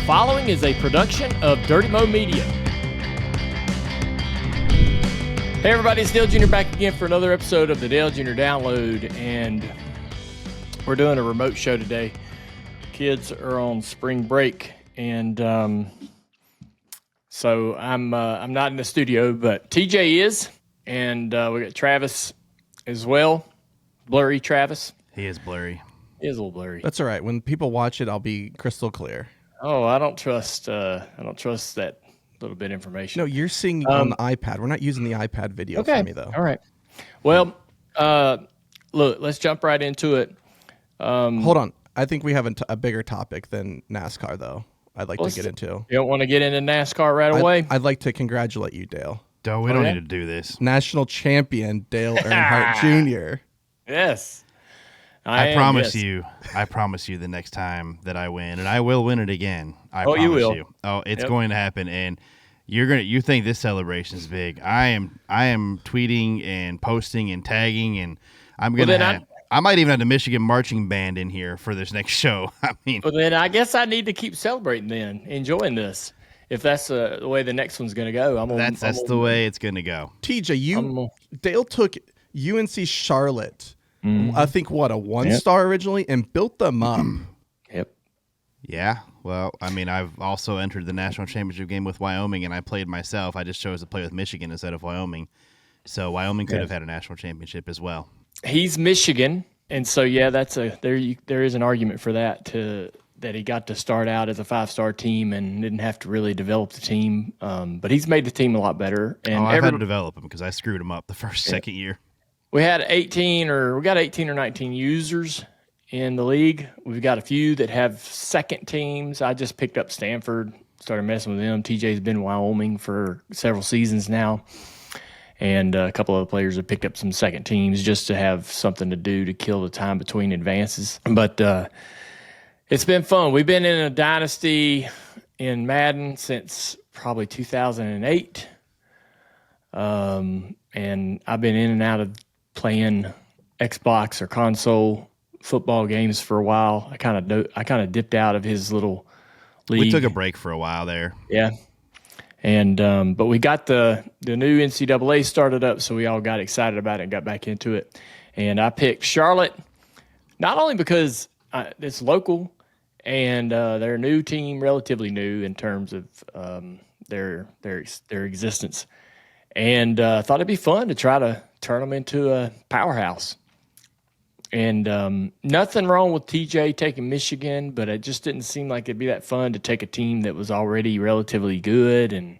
following is a production of Dirty Mo Media. Hey everybody, it's Dale Jr. back again for another episode of the Dale Jr. Download, and we're doing a remote show today. Kids are on spring break, and so I'm not in the studio, but TJ is, and we got Travis as well. Blurry Travis. He is blurry. He is a little blurry. That's all right. When people watch it, I'll be crystal clear. Oh, I don't trust that little bit of information. No, you're seeing on the iPad. We're not using the iPad video for me, though. All right. Well, look, let's jump right into it. Hold on. I think we have a bigger topic than NASCAR, though. I'd like to get into. You don't want to get into NASCAR right away? I'd like to congratulate you, Dale. No, we don't need to do this. National champion Dale Earnhardt Jr. Yes. I promise you the next time that I win, and I will win it again. I promise you will. Oh, it's going to happen, and you think this celebration is big. I am tweeting and posting and tagging, and I might even have the Michigan marching band in here for this next show. Well, then I guess I need to keep celebrating then, enjoying this. If that's the way the next one's going to go, that's the way it's going to go. TJ, Dale took UNC Charlotte. I think, a 1-star originally, and built them up. Yep. Yeah. Well, I've also entered the national championship game with Wyoming, and I played myself. I just chose to play with Michigan instead of Wyoming. So Wyoming could have had a national championship as well. He's Michigan, and so, that's there is an argument for that, that he got to start out as a 5-star team and didn't have to really develop the team. But he's made the team a lot better. And I've had to develop him because I screwed him up the second year. We got 18 or 19 users in the league. We've got a few that have second teams. I just picked up Stanford, started messing with them. TJ's been in Wyoming for several seasons now. And a couple of players have picked up some second teams just to have something to do to kill the time between advances. But it's been fun. We've been in a dynasty in Madden since probably 2008. And I've been in and out of playing Xbox or console football games for a while. I kind of dipped out of his little league. We took a break for a while there. Yeah. And but we got the new NCAA started up, so we all got excited about it and got back into it. And I picked Charlotte, not only because it's local and they're a new team, relatively new in terms of their existence. And thought it'd be fun to try to turn them into a powerhouse. And nothing wrong with TJ taking Michigan, but it just didn't seem like it'd be that fun to take a team that was already relatively good and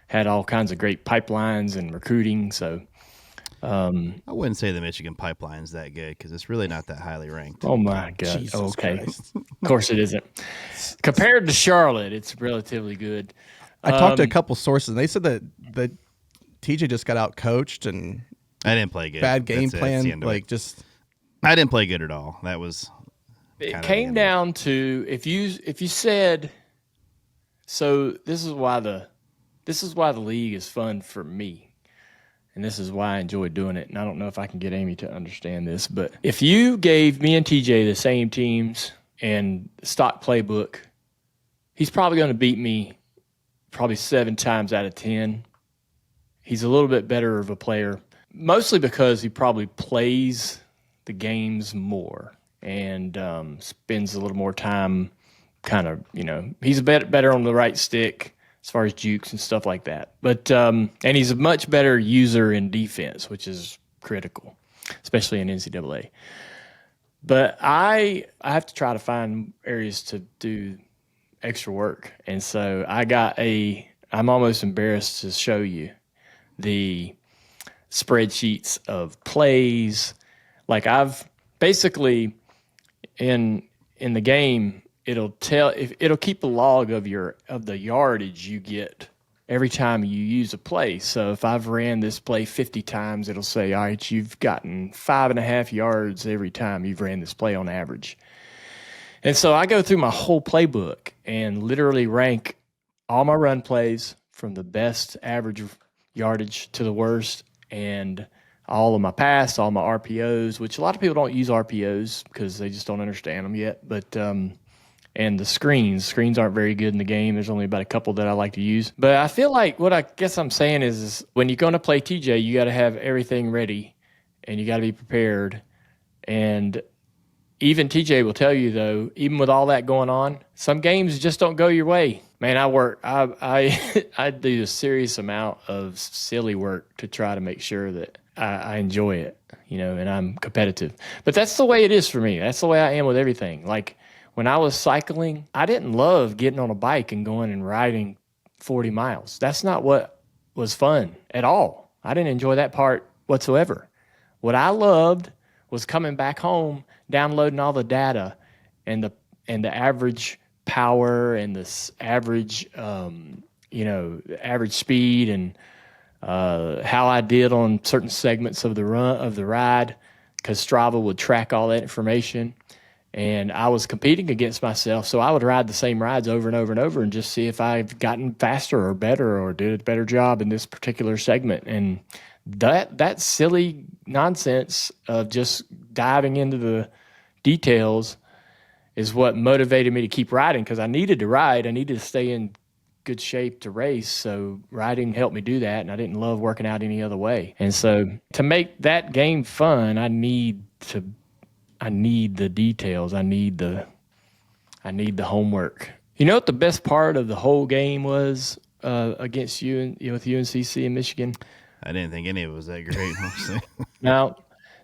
had all kinds of great pipelines and recruiting. So I wouldn't say the Michigan pipeline's that good because it's really not that highly ranked. Oh, my God. Jesus okay. Christ. Of course it isn't. Compared to Charlotte, it's relatively good. I talked to a couple sources, and they said that TJ just got out coached and I didn't play good. Bad game plan. I didn't play good at all. That was. It came down to if you said, so this is why the league is fun for me, and this is why I enjoy doing it. And I don't know if I can get Amy to understand this, but if you gave me and TJ the same teams and stock playbook, he's probably going to beat me probably 7 times out of 10. He's a little bit better of a player, mostly because he probably plays the games more and spends a little more time he's a bit better on the right stick as far as jukes and stuff like that. But and he's a much better user in defense, which is critical, especially in NCAA. But I have to try to find areas to do extra work. And so I'm almost embarrassed to show you the spreadsheets of plays. Like I've basically in the game, it'll keep a log of the yardage you get every time you use a play. So if I've ran this play 50 times, it'll say, all right, you've gotten 5.5 yards every time you've ran this play on average. And so I go through my whole playbook and literally rank all my run plays from the best average yardage to the worst, and all of my pass, all my RPOs, which a lot of people don't use RPOs because they just don't understand them yet. But and the screens aren't very good in the game. There's only about a couple that I like to use. But I feel like what I guess I'm saying is when you're going to play TJ, you got to have everything ready and you got to be prepared. And even TJ will tell you, though, even with all that going on, some games just don't go your way. Man, I do a serious amount of silly work to try to make sure that I enjoy it, and I'm competitive. But that's the way it is for me. That's the way I am with everything. Like when I was cycling, I didn't love getting on a bike and going and riding 40 miles. That's not what was fun at all. I didn't enjoy that part whatsoever. What I loved was coming back home, downloading all the data and the average power and the average average speed and how I did on certain segments of the ride, because Strava would track all that information. And I was competing against myself, so I would ride the same rides over and over and over and just see if I've gotten faster or better or did a better job in this particular segment. And that silly nonsense of just diving into the details is what motivated me to keep riding, because I needed to ride. I needed to stay in good shape to race. So riding helped me do that. And I didn't love working out any other way. And so to make that game fun, I need the details. I need the homework. You know what the best part of the whole game was against you with UNCC in Michigan? I didn't think any of it was that great, honestly. Now,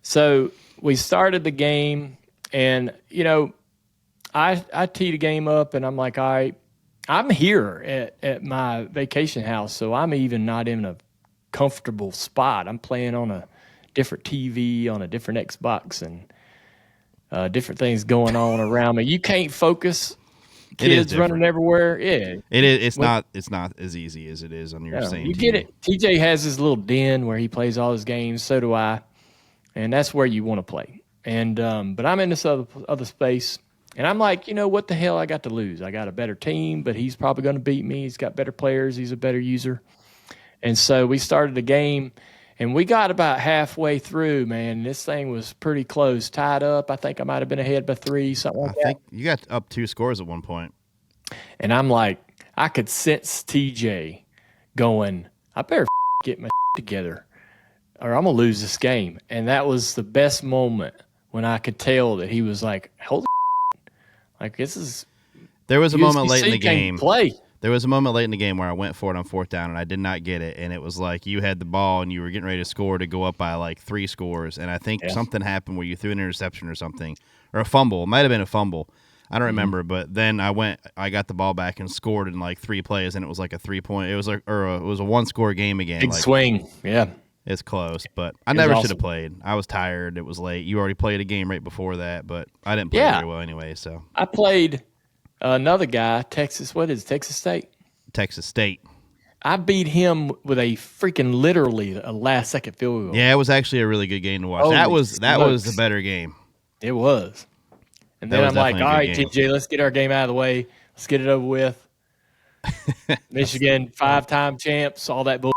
so we started the game, and I teed a game up, and I'm like, all right, I'm here at my vacation house, so I'm even not in a comfortable spot. I'm playing on a different TV, on a different Xbox, and different things going on around me. You can't focus. Kids running everywhere. Yeah, it is. It's not as easy as it is on your same. You TV. get it. TJ has his little den where he plays all his games. So do I, and that's where you want to play. And but I'm in this other space, and I'm like, what the hell I got to lose? I got a better team, but he's probably going to beat me. He's got better players. He's a better user. And so we started the game, and we got about halfway through, man. This thing was pretty close, tied up. I think I might have been ahead by 3, something like that. I think you got up 2 scores at one point. And I'm like, I could sense TJ going, I better get my together or I'm going to lose this game. And that was the best moment when I could tell that he was like, hold like this is. There was a moment late in the game. Play. There was a moment late in the game where I went for it on 4th down, and I did not get it. And it was like you had the ball, and you were getting ready to score to go up by like 3 scores. And I think something happened where you threw an interception or something, or a fumble. It might have been a fumble. I don't remember. But then I got the ball back and scored in like 3 plays, and it was like a 3-point. It was like, it was a 1-score game again. Big swing. Yeah. It's close, but I never should have played. I was tired. It was late. You already played a game right before that, but I didn't play very well anyway. So I played another guy, Texas. What is it, Texas State? Texas State. I beat him with a freaking literally a last-second field goal. Yeah, it was actually a really good game to watch. That was the better game. It was. And then I'm like, all right, TJ, let's get our game out of the way. Let's get it over with. Michigan, 5-time champs, all that bull.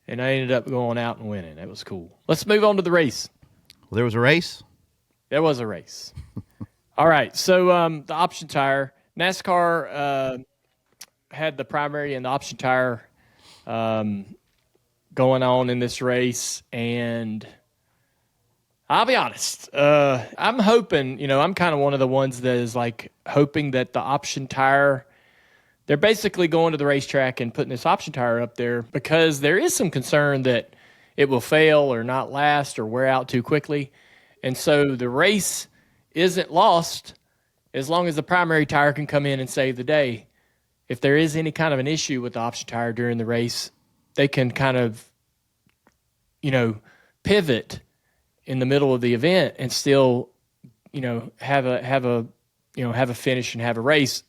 And I ended up going out and winning. That was cool. Let's move on to the race. Well, there was a race? There was a race. All right, so the option tire. NASCAR had the primary and the option tire going on in this race, and I'll be honest. I'm hoping, I'm kind of one of the ones that is like hoping that the option tire, they're basically going to the racetrack and putting this option tire up there because there is some concern that it will fail or not last or wear out too quickly. And so the race isn't lost as long as the primary tire can come in and save the day. If there is any kind of an issue with the option tire during the race, they can kind of, pivot in the middle of the event and still, have a finish and have a race.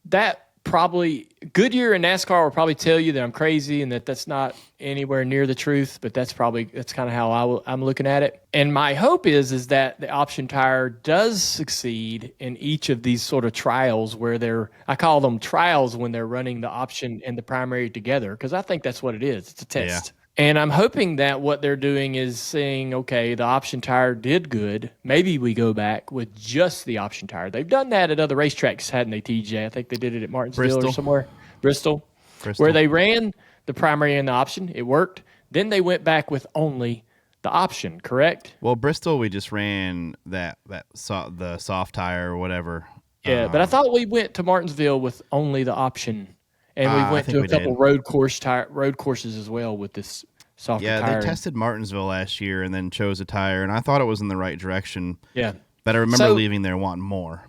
That probably Goodyear and NASCAR will probably tell you that I'm crazy and that's not anywhere near the truth, but that's kind of how I'm looking at it. And my hope is that the option tire does succeed in each of these sort of trials where I call them trials when they're running the option and the primary together, because I think that's what it is. It's a test. Yeah. And I'm hoping that what they're doing is saying, okay, the option tire did good. Maybe we go back with just the option tire. They've done that at other racetracks, hadn't they, TJ? I think they did it at Martinsville or somewhere. Bristol, where they ran the primary and the option. It worked. Then they went back with only the option, correct? Well, Bristol, we just ran the soft tire or whatever. Yeah, but I thought we went to Martinsville with only the option. And we went to a couple road courses as well with this softer tire. Yeah, they tested Martinsville last year and then chose a tire, and I thought it was in the right direction. Yeah. But I remember leaving there wanting more.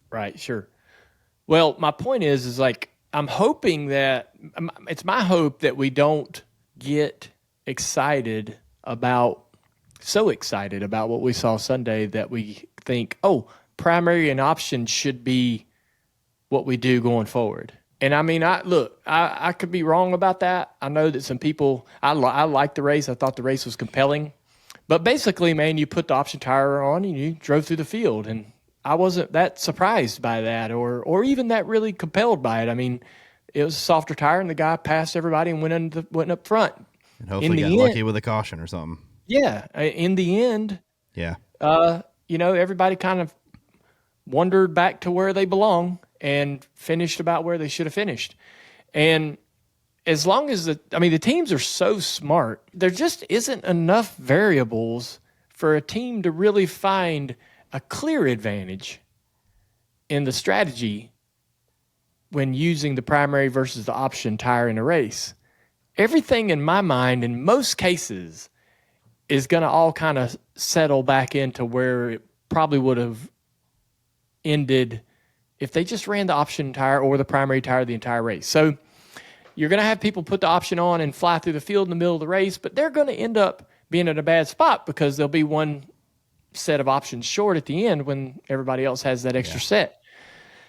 Right, sure. Well, my point is like I'm hoping that it's my hope that we don't get so excited about what we saw Sunday that we think, oh, primary and option should be what we do going forward. And I mean, I could be wrong about that. I know that some people, I liked the race. I thought the race was compelling. But basically, man, you put the option tire on and you drove through the field. And I wasn't that surprised by that or even that really compelled by it. I mean, it was a softer tire and the guy passed everybody and went up front. And hopefully got lucky with a caution or something. Yeah. In the end, yeah. Everybody kind of wandered back to where they belong and finished about where they should have finished. And as long as the teams are so smart, there just isn't enough variables for a team to really find a clear advantage in the strategy when using the primary versus the option tire in a race. Everything in my mind, in most cases, is going to all kind of settle back into where it probably would have ended if they just ran the option tire or the primary tire the entire race. So you're going to have people put the option on and fly through the field in the middle of the race, but they're going to end up being in a bad spot because there'll be one set of options short at the end when everybody else has that extra set.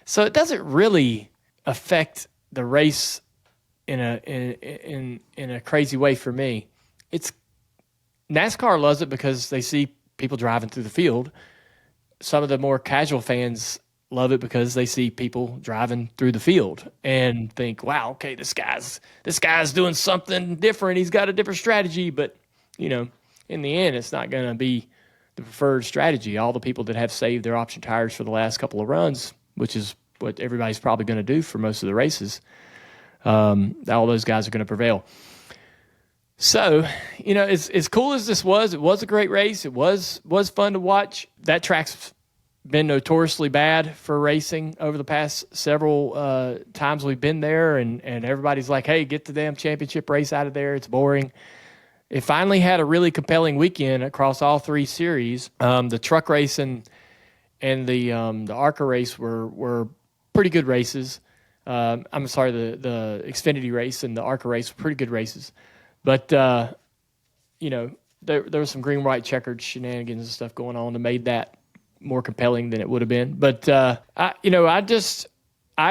So it doesn't really affect the race in a crazy way for me. It's NASCAR loves it because they see people driving through the field. Some of the more casual fans love it because they see people driving through the field and think, wow, okay, this guy's doing something different. He's got a different strategy, but in the end, it's not going to be the preferred strategy. All the people that have saved their option tires for the last couple of runs, which is what everybody's probably going to do for most of the races, all those guys are going to prevail. So, as cool as this was, it was a great race. It was fun to watch. That track's been notoriously bad for racing over the past several times we've been there, and everybody's like, hey, get the damn championship race out of there. It's boring. It finally had a really compelling weekend across all three series. The truck race and the ARCA race were pretty good races. I'm sorry, the Xfinity race and the ARCA race were pretty good races. But, there was some green, white, checkered shenanigans and stuff going on that made that more compelling than it would have been. But, I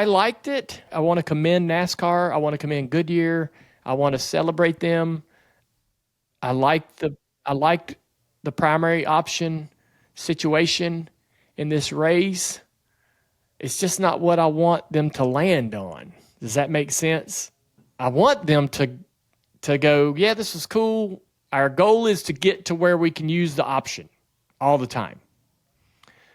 liked it. I want to commend NASCAR. I want to commend Goodyear. I want to celebrate them. I liked the primary option situation in this race. It's just not what I want them to land on. Does that make sense? I want them to go, yeah, this is cool. Our goal is to get to where we can use the option all the time.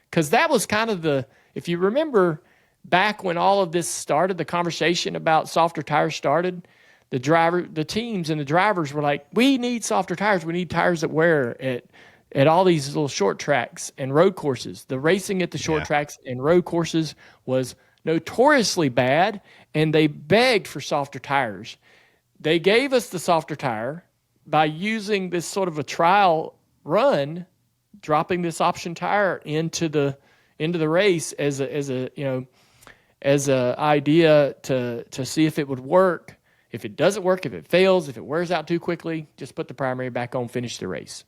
Because that was kind of if you remember back when all of this started, the conversation about softer tires started, the teams and the drivers were like, we need softer tires. We need tires that wear at all these little short tracks and road courses. The racing at the short tracks and road courses was notoriously bad, and they begged for softer tires. They gave us the softer tire by using this sort of a trial run, dropping this option tire into the race as a idea to see if it would work. If it doesn't work, if it fails, if it wears out too quickly, just put the primary back on, finish the race.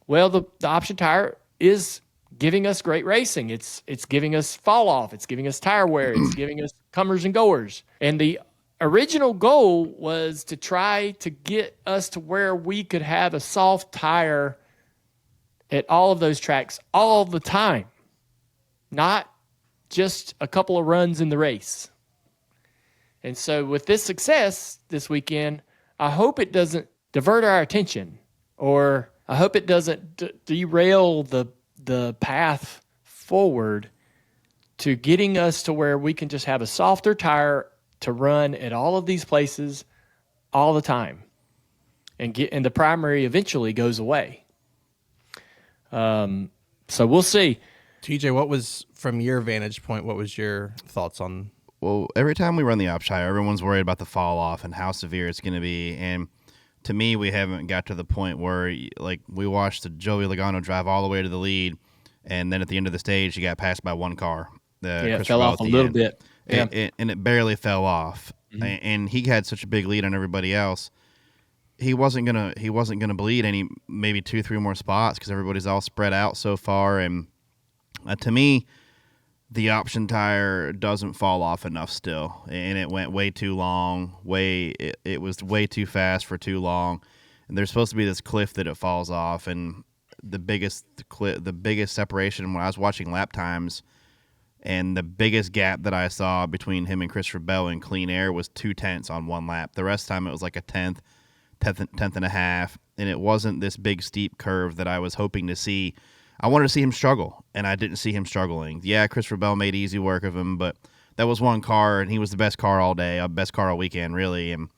Well, the option tire is giving us great racing. It's giving us fall off. It's giving us tire wear. It's giving us comers and goers. And the original goal was to try to get us to where we could have a soft tire at all of those tracks all the time, not just a couple of runs in the race. And so with this success this weekend, I hope it doesn't divert our attention, or I hope it doesn't derail the path forward to getting us to where we can just have a softer tire to run at all of these places all the time, and the primary eventually goes away. So we'll see. TJ, what was, from your vantage point, what was your thoughts on? Well, every time we run the option tire, everyone's worried about the fall off and how severe it's going to be. And to me, we haven't got to the point where, like, we watched the Joey Logano drive all the way to the lead, and then at the end of the stage, he got passed by one car. It fell off a little bit. Yeah. And it barely fell off. Mm-hmm. And he had such a big lead on everybody else. He wasn't gonna bleed maybe 2-3 more spots because everybody's all spread out so far. And to me, the option tire doesn't fall off enough still, and it went way too long. It was way too fast for too long. And there's supposed to be this cliff that it falls off, and the biggest separation when I was watching lap times, and the biggest gap that I saw between him and Christopher Bell in clean air was 0.2 on one lap. The rest of the time it was like a tenth and a half, and it wasn't this big steep curve that I was hoping to see. I wanted to see him struggle, and I didn't see him struggling. Yeah, Christopher Bell made easy work of him, but that was one car, and he was the best car all day, best car all weekend, really. And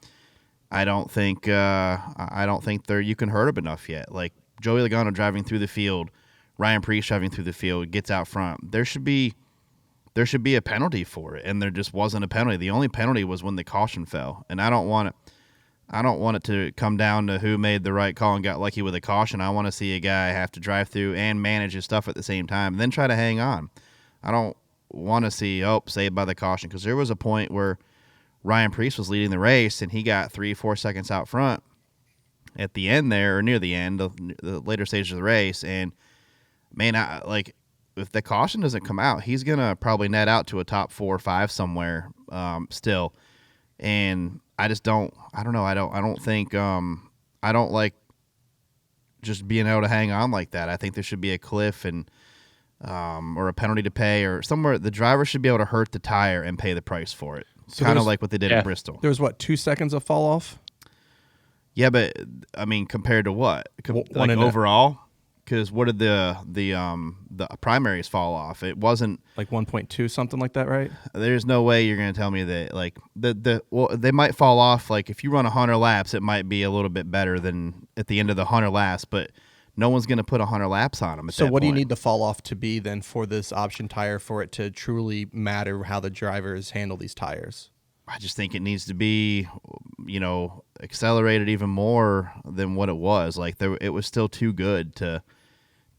I don't think you can hurt him enough yet. Like Joey Logano driving through the field, Ryan Preece driving through the field, gets out front. There should be a penalty for it, and there just wasn't a penalty. The only penalty was when the caution fell, and I don't want it to come down to who made the right call and got lucky with a caution. I want to see a guy have to drive through and manage his stuff at the same time, and then try to hang on. I don't want to see, saved by the caution, because there was a point where Ryan Preece was leading the race, and he got 3-4 seconds out front at the end there, or near the end, the later stages of the race, and man, if the caution doesn't come out, he's going to probably net out to a top 4 or 5 somewhere still. And I don't like just being able to hang on like that. I think there should be a cliff and or a penalty to pay, or somewhere the driver should be able to hurt the tire and pay the price for it. So kind of like what they did at Bristol. There was 2 seconds of fall off? Yeah, but I mean, compared to what? Like overall? Because what did the primaries fall off? It wasn't like 1.2, something like that, right? There's no way you're going to tell me that, like, they might fall off. Like, if you run 100 laps, it might be a little bit better than at the end of the 100 laps, but no one's going to put 100 laps on them. So what do you need the fall off to be then for this option tire for it to truly matter how the drivers handle these tires? I just think it needs to be, accelerated even more than what it was. Like, it was still too good to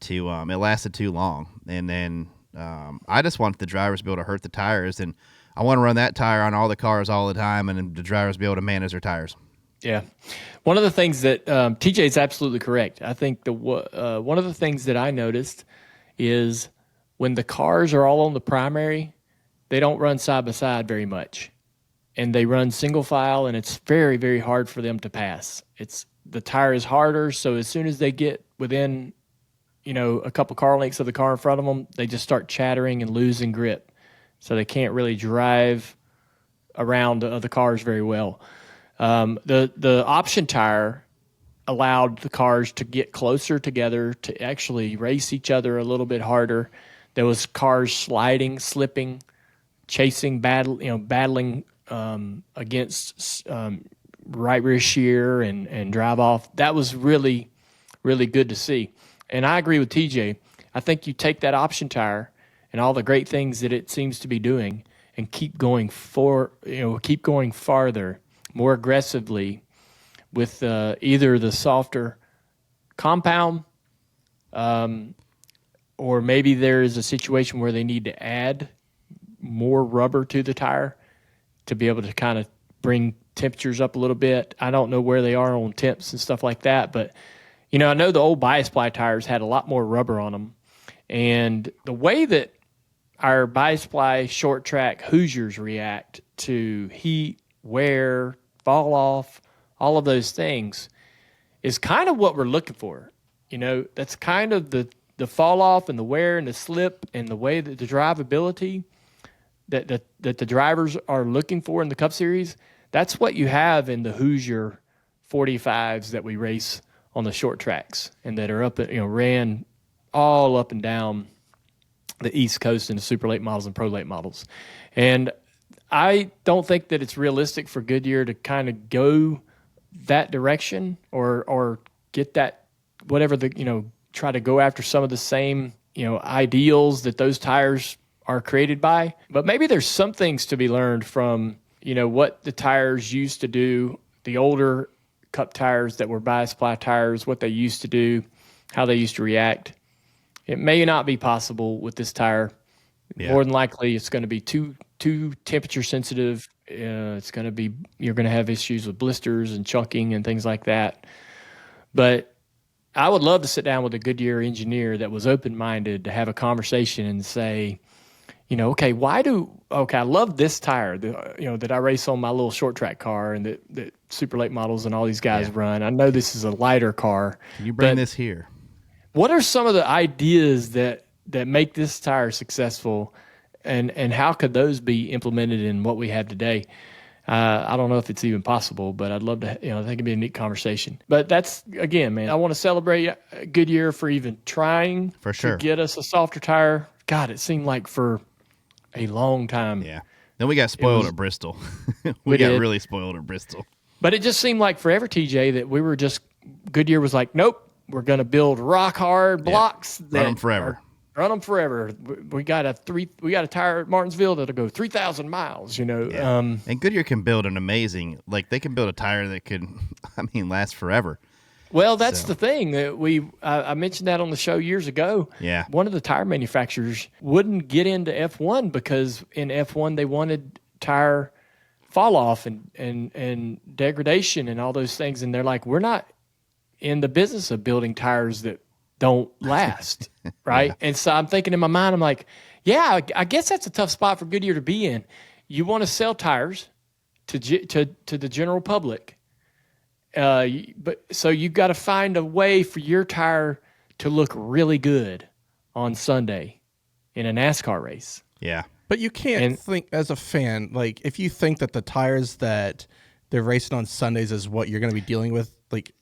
it lasted too long. And then I just want the drivers to be able to hurt the tires, and I want to run that tire on all the cars all the time, and the drivers be able to manage their tires. Yeah. One of the things that TJ is absolutely correct. I think one of the things that I noticed is when the cars are all on the primary, they don't run side by side very much. And they run single file, and it's very, very hard for them to pass. The tire is harder, so as soon as they get within, a couple car lengths of the car in front of them, they just start chattering and losing grip. So they can't really drive around the other cars very well. The option tire allowed the cars to get closer together to actually race each other a little bit harder. There was cars sliding, slipping, chasing, battling against right rear shear and drive off. That was really, really good to see. And I agree with TJ. I think you take that option tire and all the great things that it seems to be doing and keep going farther, more aggressively with either the softer compound or maybe there is a situation where they need to add more rubber to the tire to be able to kind of bring temperatures up a little bit. I don't know where they are on temps and stuff like that, but I know the old Bias-Ply tires had a lot more rubber on them, and the way that our Bias-Ply short track Hoosiers react to heat, wear, fall off, all of those things is kind of what we're looking for. That's kind of the fall off and the wear and the slip and the way that the drivability that the drivers are looking for in the Cup Series. That's what you have in the Hoosier 45s that we race on the short tracks and that are ran all up and down the East Coast in the super late models and pro late models. And I don't think that it's realistic for Goodyear to kind of go that direction or get that, whatever try to go after some of the same, ideals that those tires are created by. But maybe there's some things to be learned from, what the tires used to do, the older Cup tires that were bias ply tires, what they used to do, how they used to react. It may not be possible with this tire. Yeah. More than likely, it's going to be too temperature sensitive. You're going to have issues with blisters and chunking and things like that. But I would love to sit down with a Goodyear engineer that was open-minded to have a conversation and say, okay, I love this tire, that I race on my little short track car and that super late models and all these guys run. I know this is a lighter car. Can you bring this here? What are some of the ideas that make this tire successful, and how could those be implemented in what we have today? I don't know if it's even possible, but I'd love to, I think it'd be a neat conversation. But that's, again, man, I want to celebrate Goodyear for even trying to get us a softer tire. God, it seemed like for a long time. Yeah. Then we got spoiled at Bristol. we got really spoiled at Bristol. But it just seemed like forever, TJ, that Goodyear was like, nope, we're going to build rock hard blocks. Run them forever. Run them forever. We got a tire at Martinsville that'll go 3,000 miles. Yeah. And Goodyear can build they can build a tire that could, last forever. Well, that's the thing that I mentioned that on the show years ago. Yeah. One of the tire manufacturers wouldn't get into F1 because in F1 they wanted tire fall off and degradation and all those things, and they're like, we're not in the business of building tires that don't last, right? Yeah. And so I'm thinking in my mind, I'm like, yeah, I guess that's a tough spot for Goodyear to be in. You want to sell tires to the general public, but so you've got to find a way for your tire to look really good on Sunday in a NASCAR race. Yeah, but you can't think as a fan, like if you think that the tires that they're racing on Sundays is what you're going to be dealing with, like.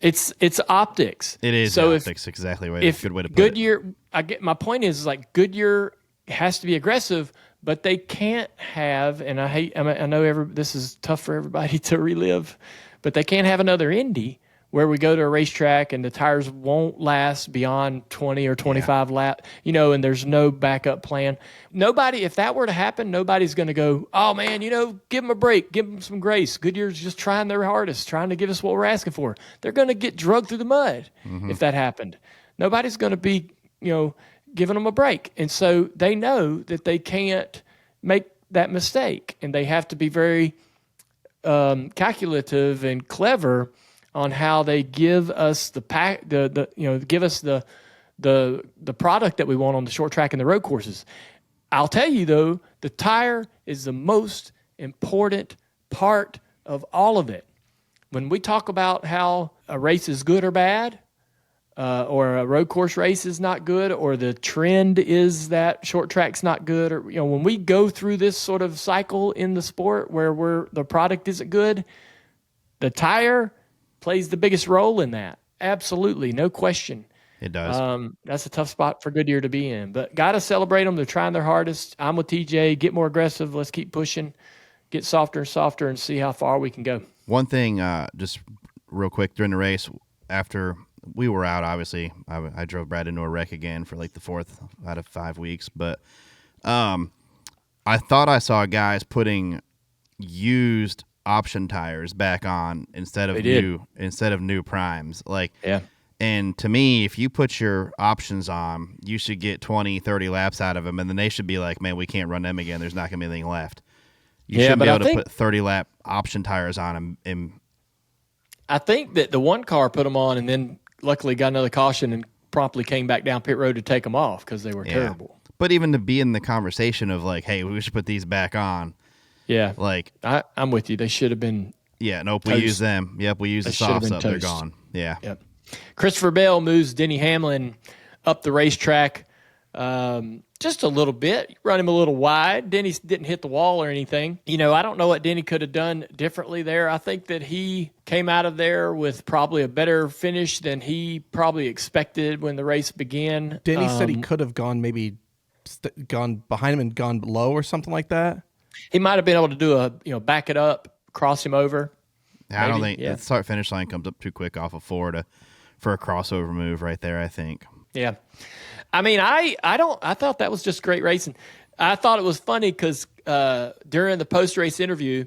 It's optics. It is optics, exactly right. It's a good way to put Goodyear, my point is like Goodyear has to be aggressive, but they can't have, and I know this is tough for everybody to relive, but they can't have another Indy where we go to a racetrack and the tires won't last beyond 20 or 25 laps, and there's no backup plan. If that were to happen, nobody's going to go, oh man, give them a break, give them some grace. Goodyear's just trying their hardest, trying to give us what we're asking for. They're going to get drugged through the mud if that happened. Nobody's going to be, giving them a break. And so they know that they can't make that mistake, and they have to be very calculative and clever on how they give us the product that we want on the short track and the road courses. I'll tell you though, the tire is the most important part of all of it. When we talk about how a race is good or bad, or a road course race is not good, or the trend is that short track's not good, or when we go through this sort of cycle in the sport where the product isn't good, the tire plays the biggest role in that. Absolutely, no question. It does. That's a tough spot for Goodyear to be in, but got to celebrate them. They're trying their hardest. I'm with TJ. Get more aggressive. Let's keep pushing. Get softer and softer and see how far we can go. One thing, just real quick, during the race, after we were out, obviously, I drove Brad into a wreck again for like the 4th out of 5 weeks, but I thought I saw guys putting used option tires back on instead of new primes. And to me, if you put your options on, you should get 20, 30 laps out of them, and then they should be like, man, we can't run them again. There's not going to be anything left. You shouldn't be able to put 30-lap option tires on them. And I think that the one car put them on and then luckily got another caution and promptly came back down pit road to take them off because they were terrible. But even to be in the conversation of like, hey, we should put these back on. Yeah. Like I'm with you. They should have been. Yeah. Nope. Toast. We use them. Yep. We use the softs up. They're gone. Yeah. Yep. Christopher Bell moves Denny Hamlin up the racetrack just a little bit, run him a little wide. Denny didn't hit the wall or anything. I don't know what Denny could have done differently there. I think that he came out of there with probably a better finish than he probably expected when the race began. Denny said he could have gone gone behind him and gone low or something like that. He might have been able to do back it up, cross him over. I don't think the start finish line comes up too quick off of Florida for a crossover move right there, I think. Yeah. I mean, I thought that was just great racing. I thought it was funny because during the post-race interview,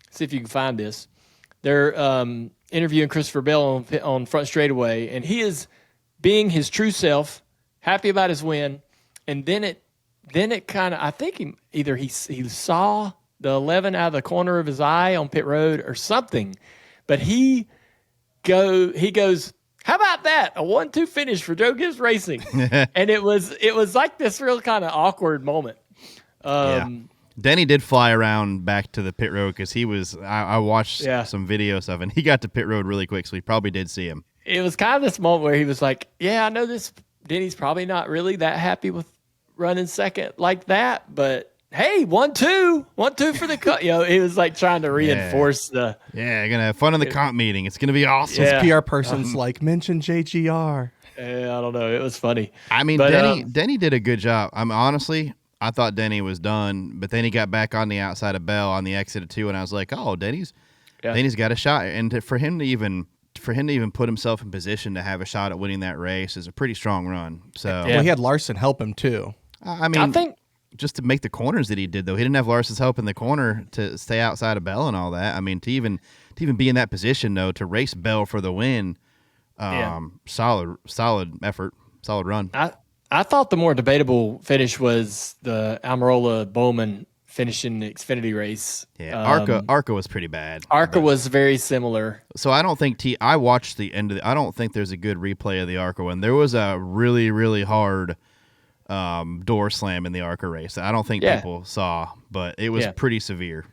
see if you can find this, they're interviewing Christopher Bell on front straightaway, and he is being his true self, happy about his win, and then it kind of, I think he saw the 11 out of the corner of his eye on pit road or something, but he goes, how about that? A 1-2 finish for Joe Gibbs Racing. And it was like this real kind of awkward moment. Denny did fly around back to the pit road because I watched some videos of it, and he got to pit road really quick, so he probably did see him. It was kind of this moment where he was like, yeah, I know this. Denny's probably not really that happy with running second like that, but hey, 1-2 for the cut. He was like trying to reinforce the. Yeah, you're gonna have fun in the comp meeting. It's gonna be awesome. His PR person's like, mention JGR. I don't know. It was funny. I mean, Denny did a good job. Honestly, I thought Denny was done, but then he got back on the outside of Bell on the exit of 2, and I was like, oh, Denny's got a shot. And for him to even put himself in position to have a shot at winning that race is a pretty strong run. So well, he had Larson help him too. I mean, I think just to make the corners that he did, though, he didn't have Larson's help in the corner to stay outside of Bell and all that. I mean, to even be in that position, though, to race Bell for the win, solid effort, solid run. I thought the more debatable finish was the Almirola Bowman finishing the Xfinity race. Yeah, ARCA was pretty bad. ARCA was very similar. So I don't think I watched the end of I don't think there's a good replay of the ARCA one. There was a really, really hard door slam in the ARCA race. I don't think people saw, but it was pretty severe.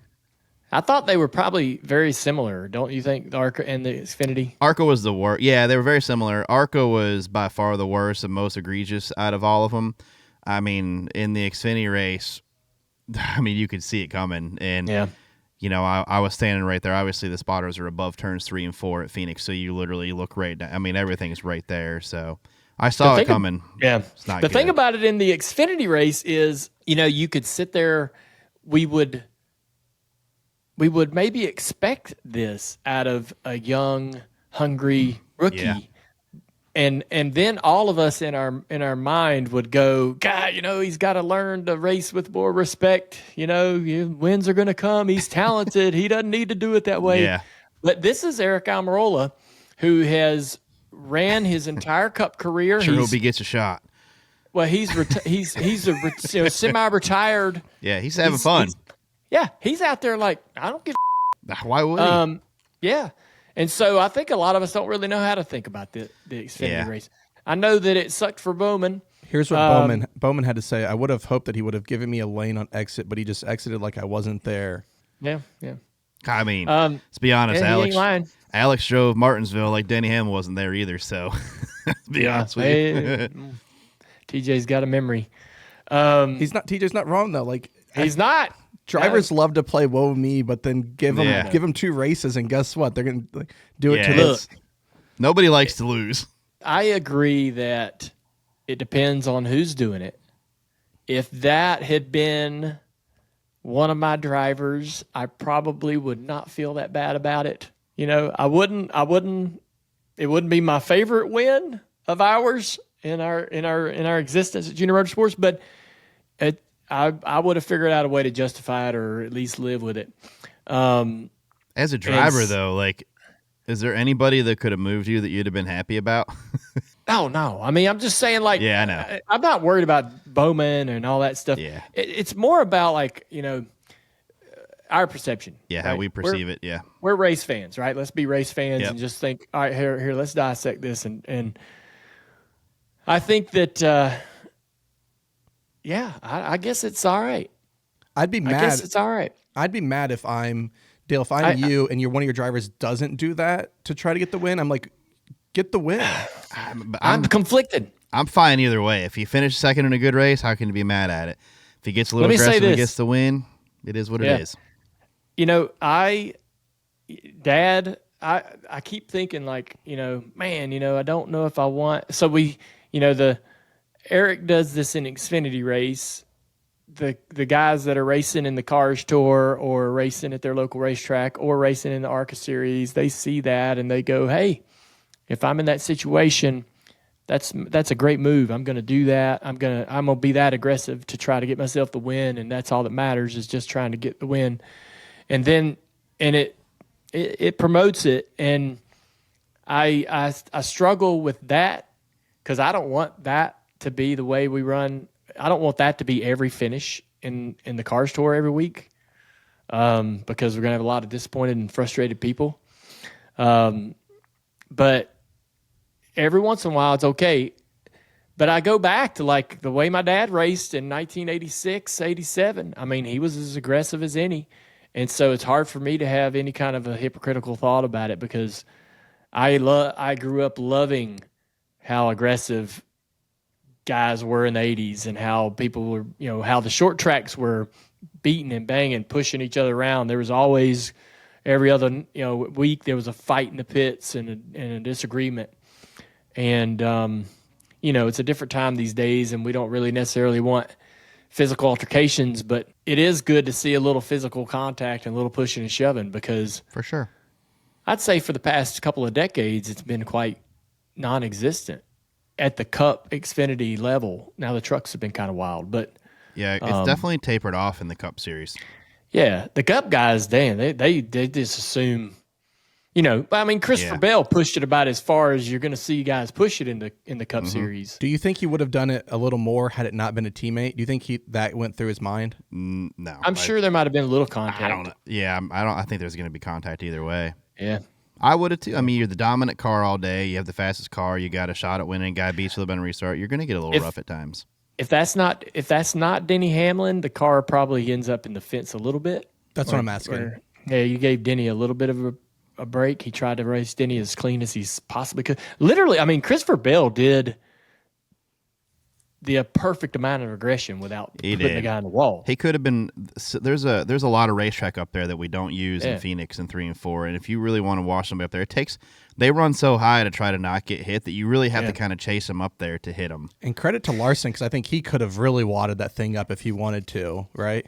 I thought they were probably very similar. Don't you think, the ARCA and the Xfinity? ARCA was the worst. Yeah, they were very similar. ARCA was by far the worst and most egregious out of all of them. I mean, in the Xfinity race, I mean, you could see it coming. And, I was standing right there. Obviously, the spotters are above turns 3 and 4 at Phoenix, so you literally look right down. I mean, everything's right there. So I saw it coming. It's not the good. thing about it in the Xfinity race is, you could sit there. We would maybe expect this out of a young, hungry rookie. Yeah. And then all of us in our mind would go, God, he's got to learn to race with more respect. Wins are going to come. He's talented. He doesn't need to do it that way. Yeah. But this is Eric Almirola, who has ran his entire Cup career. Sure, hope he gets a shot. Well, he's semi-retired. Yeah, he's having fun. He's out there like, I don't give a Why would he? Yeah. And so I think a lot of us don't really know how to think about the Xfinity race. I know that it sucked for Bowman. Here's what Bowman had to say. I would have hoped that he would have given me a lane on exit, but he just exited like I wasn't there. Yeah. I mean, let's be honest, Alex drove Martinsville like Denny Hamlin wasn't there either, so let's be honest with you. TJ's got a memory. TJ's not wrong, though. Like, he's not. Drivers love to play woe me, but then give them 2 races, and guess what? They're going to do it to this. Nobody likes to lose. I agree that it depends on who's doing it. If that had been one of my drivers, I probably would not feel that bad about it. I wouldn't. It wouldn't be my favorite win of ours in our existence at Junior Motorsports, but I would have figured out a way to justify it or at least live with it. As a driver, though, like, is there anybody that could have moved you that you'd have been happy about? Oh, no. I mean, I'm just saying, like, I know. I'm not worried about Bowman and all that stuff. Yeah. It's more about, like, our perception. Yeah, right? How we perceive it, yeah. We're race fans, right? Let's be race fans and just think, all right, here, let's dissect this. And I think that, I guess it's all right. I'd be mad. I guess it's all right. I'd be mad if I'm Dale. If I'm you and one of your drivers doesn't do that to try to get the win, I'm like, get the win. I'm conflicted. I'm fine either way. If he finishes second in a good race, how can you be mad at it? If he gets a little aggressive and gets the win, it is what it is. You know, Dad, I keep thinking like, man, I don't know if I want. So Eric does this in Xfinity race. The guys that are racing in the Cars Tour or racing at their local racetrack or racing in the ARCA series, they see that and they go, hey, if I'm in that situation, that's a great move. I'm going to do that. I'm going to be that aggressive to try to get myself the win, and that's all that matters is just trying to get the win. And then it promotes it, and I struggle with that because I don't want that to be the way we run. I don't want that to be every finish in the Cars Tour every week, because we're going to have a lot of disappointed and frustrated people. But every once in a while, it's okay. But I go back to like the way my dad raced in 1986, 87. I mean, he was as aggressive as any. And so it's hard for me to have any kind of a hypocritical thought about it because I grew up loving how aggressive guys were in the 80s and how people were, how the short tracks were beating and banging, pushing each other around. There was always every other, week there was a fight in the pits and a disagreement. And, it's a different time these days, and we don't really necessarily want physical altercations, but it is good to see a little physical contact and a little pushing and shoving because for sure, I'd say for the past couple of decades, it's been quite non-existent at the Cup Xfinity level. Now the trucks have been kind of wild, but yeah, it's definitely tapered off in the Cup Series. Yeah, the Cup guys, damn, they just assume, I mean, Christopher Bell pushed it about as far as you're going to see guys push it in the Cup Series. Do you think he would have done it a little more had it not been a teammate? Do you think that went through his mind? No, I'm sure there might have been a little contact. I don't know. Yeah, I think there's going to be contact either way. Yeah. I would have too. I mean, you're the dominant car all day. You have the fastest car. You got a shot at winning. Guy beats with a better restart. You're going to get a little rough at times. If that's not Denny Hamlin, the car probably ends up in the fence a little bit. That's what I'm asking. Yeah, you gave Denny a little bit of a break. He tried to race Denny as clean as he possibly could. Literally, I mean, Christopher Bell did the perfect amount of aggression without putting the guy on the wall. He could have been. There's a lot of racetrack up there that we don't use in Phoenix and 3 and 4. And if you really want to watch somebody up there, they run so high to try to not get hit that you really have to kind of chase them up there to hit them. And credit to Larson because I think he could have really wadded that thing up if he wanted to, right?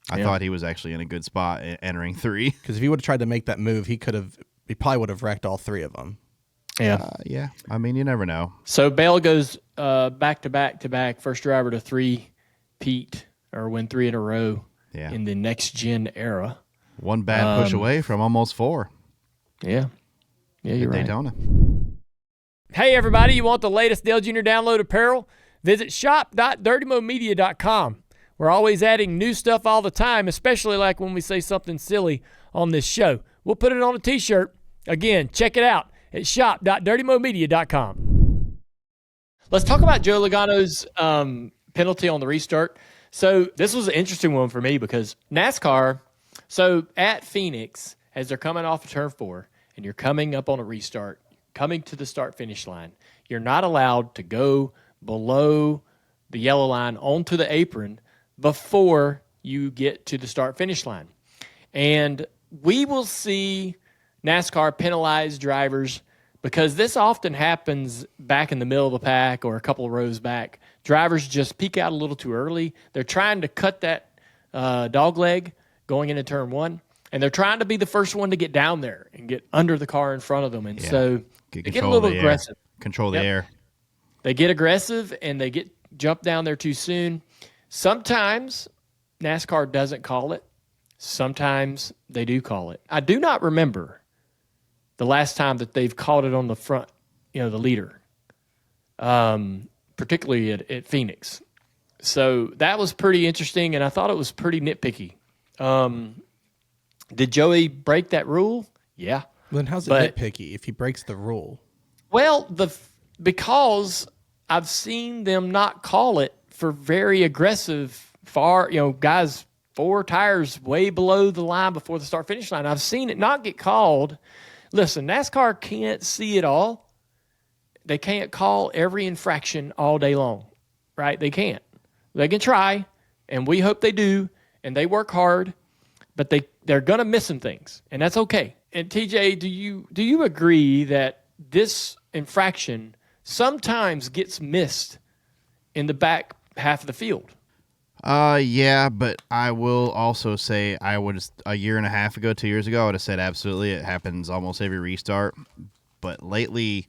I thought he was actually in a good spot entering 3. Because if he would have tried to make that move, he probably would have wrecked all 3 of them. Yeah. I mean, you never know. So Bell goes back to back, first driver to 3-peat or win 3 in a row in the next gen era. One bad push away from almost 4. Yeah. Yeah, you're right. Daytona. Hey, everybody, you want the latest Dale Jr. download apparel? Visit shop.dirtymomedia.com. We're always adding new stuff all the time, especially like when we say something silly on this show. We'll put it on a t-shirt. Again, check it out at shop.dirtymomedia.com. Let's talk about Joey Logano's penalty on the restart. So this was an interesting one for me because NASCAR, so at Phoenix, as they're coming off of Turn 4, and you're coming up on a restart, coming to the start-finish line, you're not allowed to go below the yellow line onto the apron before you get to the start-finish line. And we will see NASCAR penalize drivers because this often happens back in the middle of the pack or a couple of rows back. Drivers just peek out a little too early. They're trying to cut that dog leg going into Turn 1, and they're trying to be the first one to get down there and get under the car in front of them. And so they get a little aggressive. Control the air. They get aggressive, and they get jumped down there too soon. Sometimes NASCAR doesn't call it. Sometimes they do call it. I do not remember the last time that they've called it on the front, the leader, particularly at Phoenix. So that was pretty interesting, and I thought it was pretty nitpicky. Did Joey break that rule? Yeah. Then how's it nitpicky if he breaks the rule? Well, because I've seen them not call it for very aggressive, guys 4 tires way below the line before the start-finish line. I've seen it not get called. Listen, NASCAR can't see it all. call every infraction all day long, right? They can't. They can try, and we hope they do, and they work hard, but they're gonna miss some things, and that's okay. And TJ, do you agree that this infraction sometimes gets missed in the back half of the field? Yeah, but I will also say I would a year and a half ago, 2 years ago, I would have said absolutely. It happens almost every restart. But lately,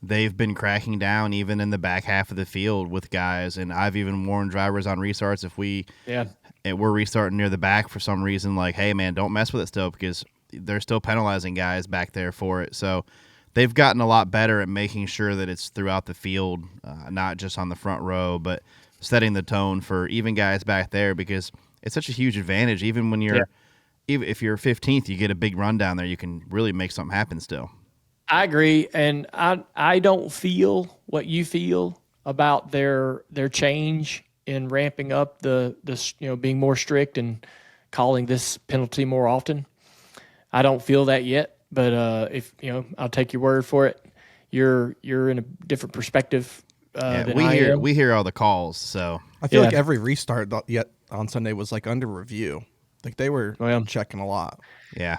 they've been cracking down even in the back half of the field with guys, and I've even warned drivers on restarts if we're restarting near the back for some reason, like, hey man, don't mess with it still, because they're still penalizing guys back there for it. So they've gotten a lot better at making sure that it's throughout the field, not just on the front row, but setting the tone for even guys back there, because it's such a huge advantage. Even when even if you're 15th, you get a big run down there, you can really make something happen still. I agree, and I don't feel what you feel about their change in ramping up the being more strict and calling this penalty more often. I don't feel that yet, but if I'll take your word for it. You're in a different perspective. We hear all the calls, so I feel like every restart yet on Sunday was like under review. Like they were checking a lot. Yeah.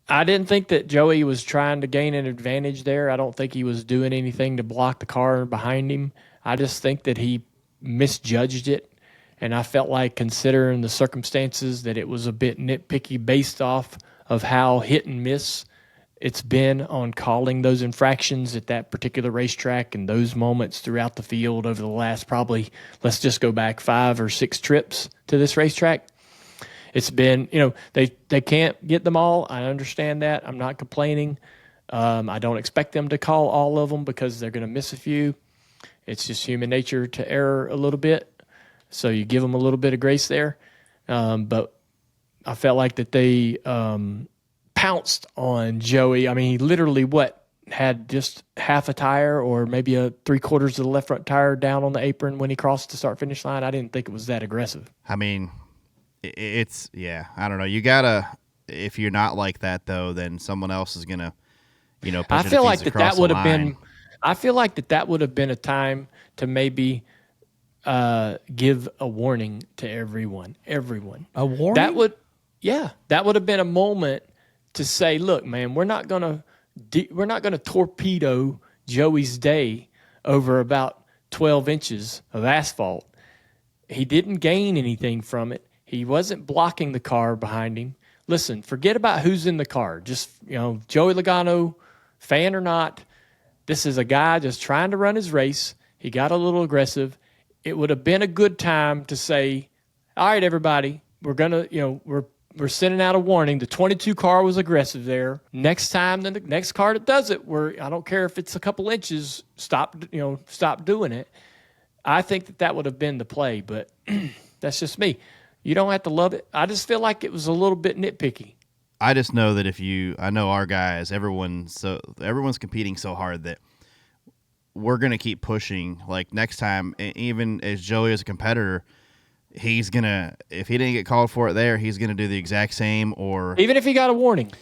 I didn't think that Joey was trying to gain an advantage there. I don't think he was doing anything to block the car behind him. I just think that he misjudged it, and I felt like, considering the circumstances, that it was a bit nitpicky based off of how hit and miss it's been on calling those infractions at that particular racetrack and those moments throughout the field over the last probably, let's just go back 5 or 6 trips to this racetrack. It's been, they can't get them all. I understand that. I'm not complaining. I don't expect them to call all of them because they're going to miss a few. It's just human nature to err a little bit. So you give them a little bit of grace there. But I felt like that they pounced on Joey. I mean, he literally had just half a tire or maybe a 3/4 of the left front tire down on the apron when he crossed the start-finish line. I didn't think it was that aggressive. I mean, it's I don't know. You gotta, if you're not like that though, then someone else is gonna, push I feel like that would have been. I feel like that would have been a time to maybe give a warning to everyone. A warning? That would have been a moment to say, look, man, we're not gonna torpedo Joey's day over about 12 inches of asphalt. He didn't gain anything from it. He wasn't blocking the car behind him. Listen, forget about who's in the car. Just, Joey Logano, fan or not, this is a guy just trying to run his race. He got a little aggressive. It would have been a good time to say, all right, everybody, we're going to, we're sending out a warning. The 22 car was aggressive there. Next time, the next car that does it, I don't care if it's a couple inches, stop doing it. I think that would have been the play, but that's just me. You don't have to love it. I just feel like it was a little bit nitpicky. I just know that I know our guys, everyone's competing so hard that we're going to keep pushing. Like next time, even as Joey is a competitor, he's going to, if he didn't get called for it there, he's going to do the exact same, or even if he got a warning.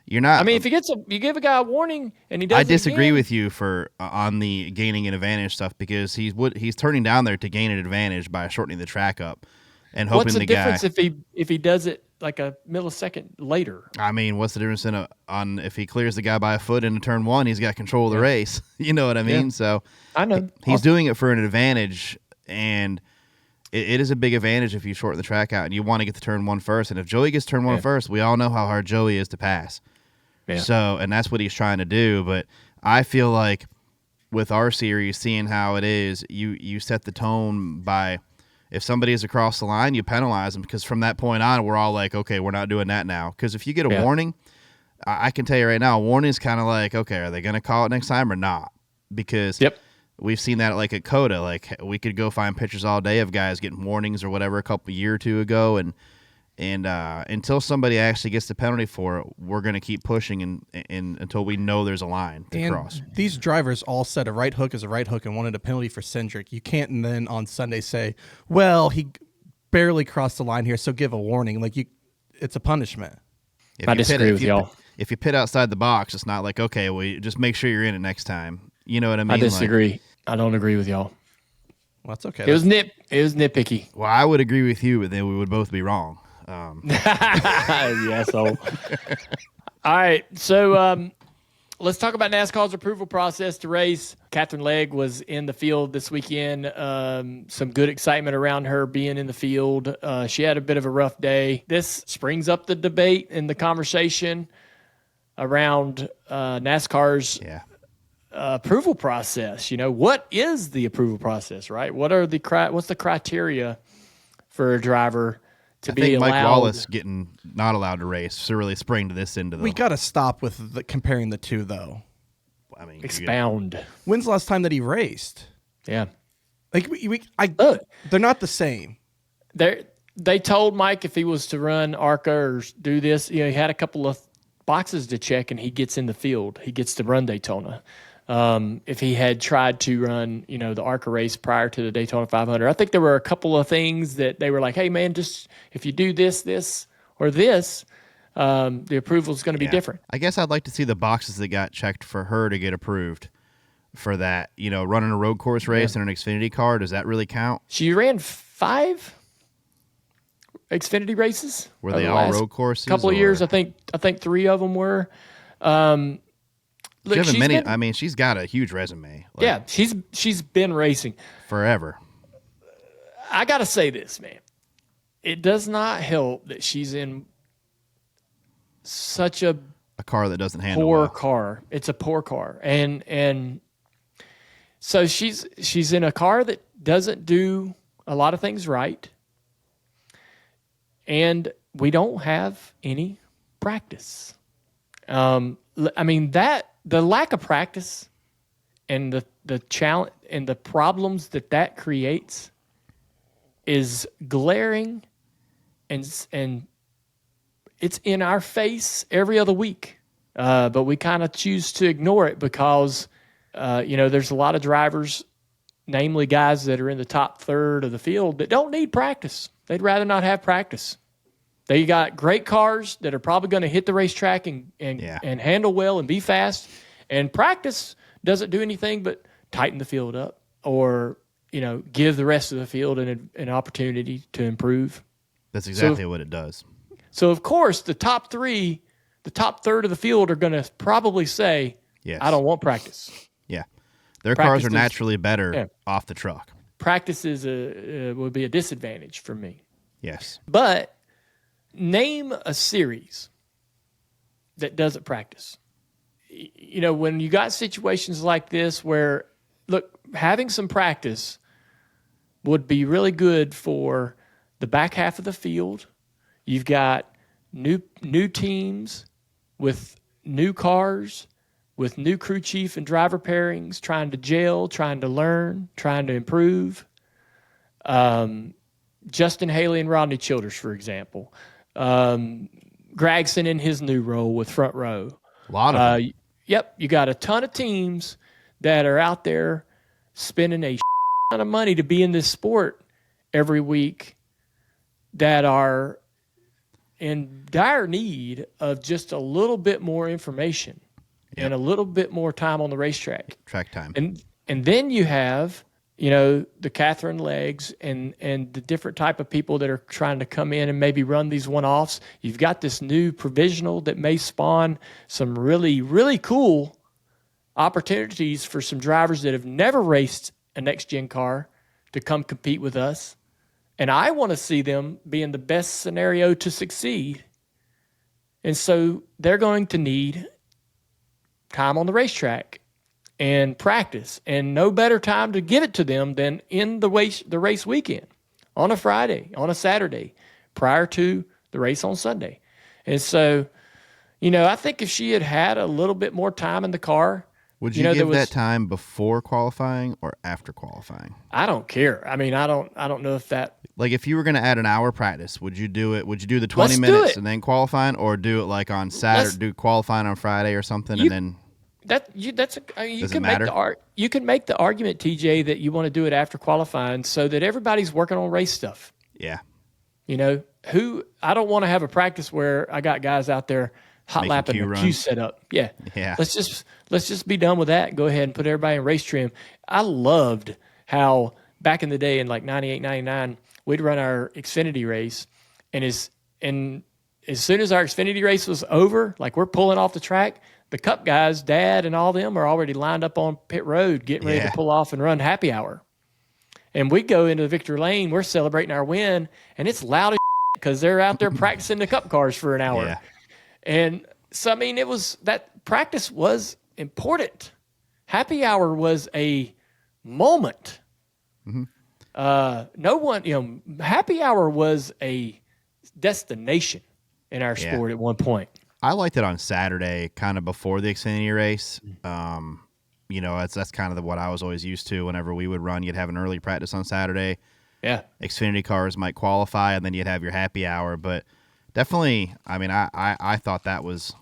You're not. I mean, if you give a guy a warning and he does, I disagree with you on the gaining an advantage stuff, because he's turning down there to gain an advantage by shortening the track up and hoping what's the difference if he does it like a millisecond later? I mean, what's the difference on if he clears the guy by a foot in turn 1, he's got control of the race. You know what I mean? Yeah. So I know he's doing it for an advantage, and it is a big advantage if you shorten the track out and you want to get the turn 1 first. And if Joey gets turn 1 first, we all know how hard Joey is to pass. Yeah. So, and that's what he's trying to do. But I feel like with our series, seeing how it is, you set the tone by, if somebody is across the line, you penalize them, because from that point on, we're all like, okay, we're not doing that now. Because if you get a warning, I can tell you right now, a warning is kind of like, okay, are they going to call it next time or not? Because we've seen that like at COTA. Like, we could go find pictures all day of guys getting warnings or whatever a year or two ago, and until somebody actually gets the penalty for it, we're going to keep pushing and until we know there's a line to cross. These drivers all said a right hook is a right hook and wanted a penalty for Cindric. You can't then on Sunday say, well, he barely crossed the line here, so give a warning. Like, it's a punishment. I disagree with y'all. if you pit outside the box, it's not like, okay, well, you just make sure you're in it next time. You know what I mean? I disagree. I don't agree with y'all. Well, that's okay. It was nitpicky. Well, I would agree with you, but then we would both be wrong. Yeah, so. All right, so let's talk about NASCAR's approval process to race. Katherine Legge was in the field this weekend. Some good excitement around her being in the field. She had a bit of a rough day. This springs up the debate and the conversation around NASCAR's approval process. You know, what is the approval process, right? What's the criteria for a driver to be allowed? Mike Wallace getting not allowed to race, so really spring to this end of the. We got to stop with comparing the two, though. I mean, Expound. When's the last time that he raced? Yeah, like they're not the same. They told Mike if he was to run ARCA or do this, he had a couple of boxes to check, and he gets in the field. He gets to run Daytona. If he had tried to run, the ARCA race prior to the Daytona 500, I think there were a couple of things that they were like, hey, man, just if you do this, or this, the approval is going to be different. I guess I'd like to see the boxes that got checked for her to get approved for that. Running a road course race in an Xfinity car, does that really count? She ran 5 Xfinity races. Were they all road courses? A couple of years, I think 3 of them were. Look, she's got a huge resume. She's been racing forever. I got to say this, man. It does not help that she's in such a car that doesn't handle poor well. car. It's a poor car, and so she's in a car that doesn't do a lot of things right, and we don't have any practice. The lack of practice and the challenge and the problems that creates is glaring, and it's in our face every other week. But we kind of choose to ignore it because there's a lot of drivers, namely guys that are in the top third of the field, that don't need practice. They'd rather not have practice. They got great cars that are probably going to hit the racetrack and handle well and be fast. And practice doesn't do anything but tighten the field up or, give the rest of the field an opportunity to improve. That's exactly what it does. So, of course, the top third of the field are going to probably say, yes, I don't want practice. Yeah. Their cars are naturally better off the truck. Practice would be a disadvantage for me. Yes. But name a series that doesn't practice. When you got situations like this where, look, having some practice would be really good for the back half of the field. You've got new teams with new cars, with new crew chief and driver pairings, trying to gel, trying to learn, trying to improve. Justin Haley and Rodney Childers, for example. Gragson in his new role with Front Row. A lot of them. Yep, you got a ton of teams that are out there spending a ton of money to be in this sport every week that are in dire need of just a little bit more information and a little bit more time on the racetrack. Track time. And then you have, the Katherine Legges and the different type of people that are trying to come in and maybe run these one-offs. You've got this new provisional that may spawn some really, really cool opportunities for some drivers that have never raced a next-gen car to come compete with us. And I want to see them be in the best scenario to succeed. And so they're going to need time on the racetrack and practice, and no better time to give it to them than in the race weekend, on a Friday, on a Saturday, prior to the race on Sunday. And so, I think if she had a little bit more time in the car, would you give that time before qualifying or after qualifying? I don't care. I mean, I don't know if that. Like, if you were going to add an hour practice, would you do it? Would you do the 20 minutes and then qualifying, or do it like on Saturday, do qualifying on Friday or something, and then? You can make the argument, TJ, that you want to do it after qualifying so that everybody's working on race stuff. Yeah. I don't want to have a practice where I got guys out there hot Making lapping Q the runs. Q setup. Yeah. Yeah. Let's just be done with that and go ahead and put everybody in race trim. I loved how back in the day in like 98, 99, we'd run our Xfinity race, and as soon as our Xfinity race was over, like we're pulling off the track, the Cup guys, Dad and all them are already lined up on pit road getting ready to pull off and run happy hour. And we go into the victory lane, we're celebrating our win, and it's loud as because they're out there practicing the Cup cars for an hour. Yeah. And so, I mean, that practice was important. Happy hour was a moment. No one, happy hour was a destination in our sport at one point. I liked it on Saturday, kind of before the Xfinity race. That's kind of what I was always used to. Whenever we would run, you'd have an early practice on Saturday. Yeah. Xfinity cars might qualify, and then you'd have your happy hour. But definitely, I mean, I thought that was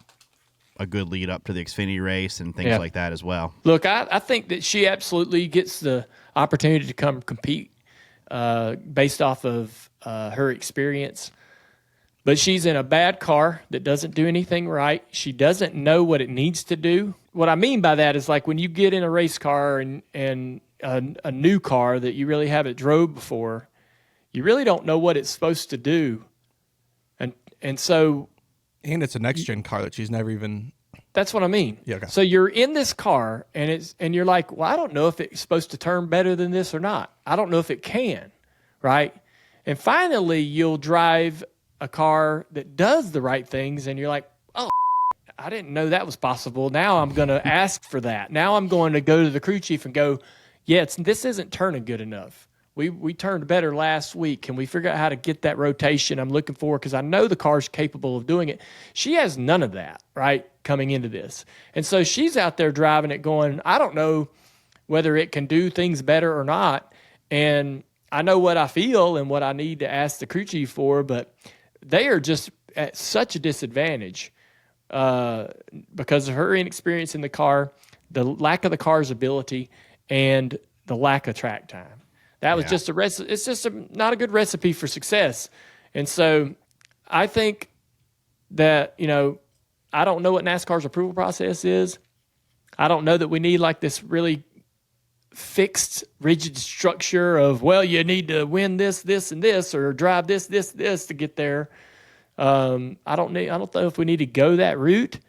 a good lead up to the Xfinity race and things like that as well. Look, I think that she absolutely gets the opportunity to come compete based off of her experience. But she's in a bad car that doesn't do anything right. She doesn't know what it needs to do. What I mean by that is like when you get in a race car and a new car that you really haven't drove before, you really don't know what it's supposed to do. And so... And it's a next-gen car that she's never even... That's what I mean. Yeah, okay. So you're in this car, and you're like, well, I don't know if it's supposed to turn better than this or not. I don't know if it can, right? And finally, you'll drive a car that does the right things, and you're like, oh, I didn't know that was possible. Now I'm going to ask for that. Now I'm going to go to the crew chief and go, yeah, this isn't turning good enough. We turned better last week. Can we figure out how to get that rotation I'm looking for? Because I know the car's capable of doing it. She has none of that, right, coming into this. And so she's out there driving it going, I don't know whether it can do things better or not. And I know what I feel and what I need to ask the crew chief for, but they are just at such a disadvantage because of her inexperience in the car, the lack of the car's ability, and the lack of track time. That was just it's just not a good recipe for success. And so I think that, I don't know what NASCAR's approval process is. I don't know that we need like this really fixed, rigid structure of, well, you need to win this, this, and this, or drive this, this, this to get there. I don't know if we need to go that route.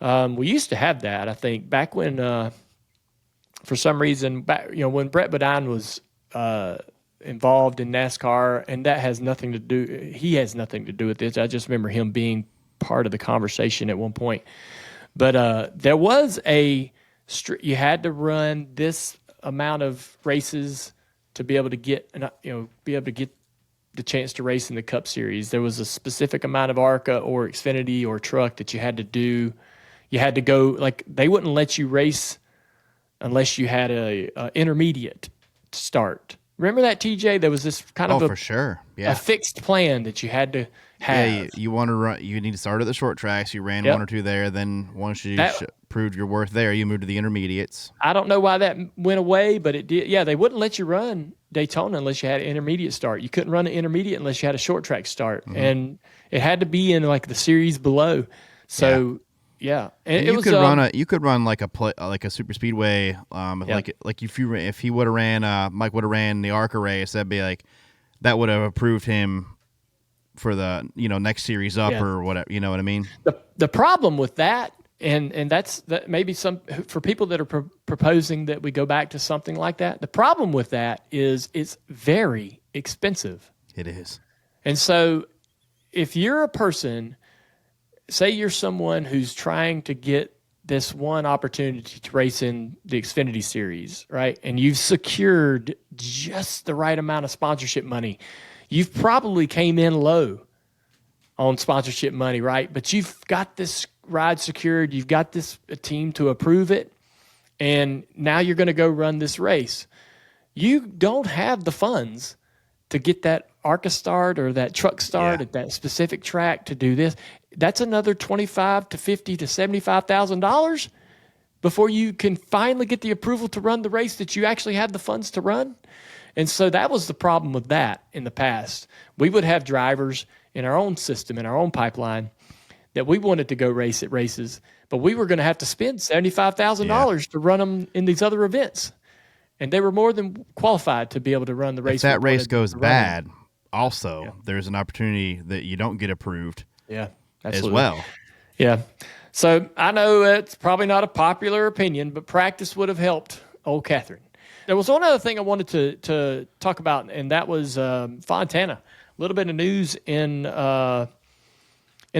We used to have that, I think, back when, for some reason, when Brett Bodine was involved in NASCAR, and that has nothing to do. He has nothing to do with this. I just remember him being part of the conversation at one point. But there was you had to run this amount of races to be able to get the chance to race in the Cup Series. There was a specific amount of ARCA or Xfinity or truck that you had to do. You had to go, like, they wouldn't let you race unless you had a intermediate start. Remember that, TJ? There was this kind of for sure. Yeah. A fixed plan that you had to have. Yeah, you want to run. You need to start at the short tracks. You ran one or two there. Then once you proved your worth there, you moved to the intermediates. I don't know why that went away, but it did. Yeah, they wouldn't let you run Daytona unless you had an intermediate start. You couldn't run an intermediate unless you had a short track start, and it had to be in like the series below. So. Yeah, and you could run like a super speedway, like if he would have ran, Mike would have ran the ARCA race, that would have approved him for the next series up or whatever. You know what I mean? The problem with that, and that's that maybe for people that are proposing that we go back to something like that. The problem with that is it's very expensive. It is, and so if you're a person. Say you're someone who's trying to get this one opportunity to race in the Xfinity Series, right? And you've secured just the right amount of sponsorship money. You've probably came in low on sponsorship money, right? But you've got this ride secured. You've got this team to approve it. And now you're going to go run this race. You don't have the funds to get that ARCA start or that truck start at that specific track to do this. That's another $25,000 to $50,000 to $75,000 before you can finally get the approval to run the race that you actually have the funds to run. And so that was the problem with that in the past. We would have drivers in our own system, in our own pipeline, that we wanted to go race at races, but we were going to have to spend $75,000 to run them in these other events. And they were more than qualified to be able to run the race. If that race goes bad, also, there's an opportunity that you don't get approved as well. Yeah. So I know it's probably not a popular opinion, but practice would have helped old Katherine. There was one other thing I wanted to talk about, and that was Fontana. A little bit of news in the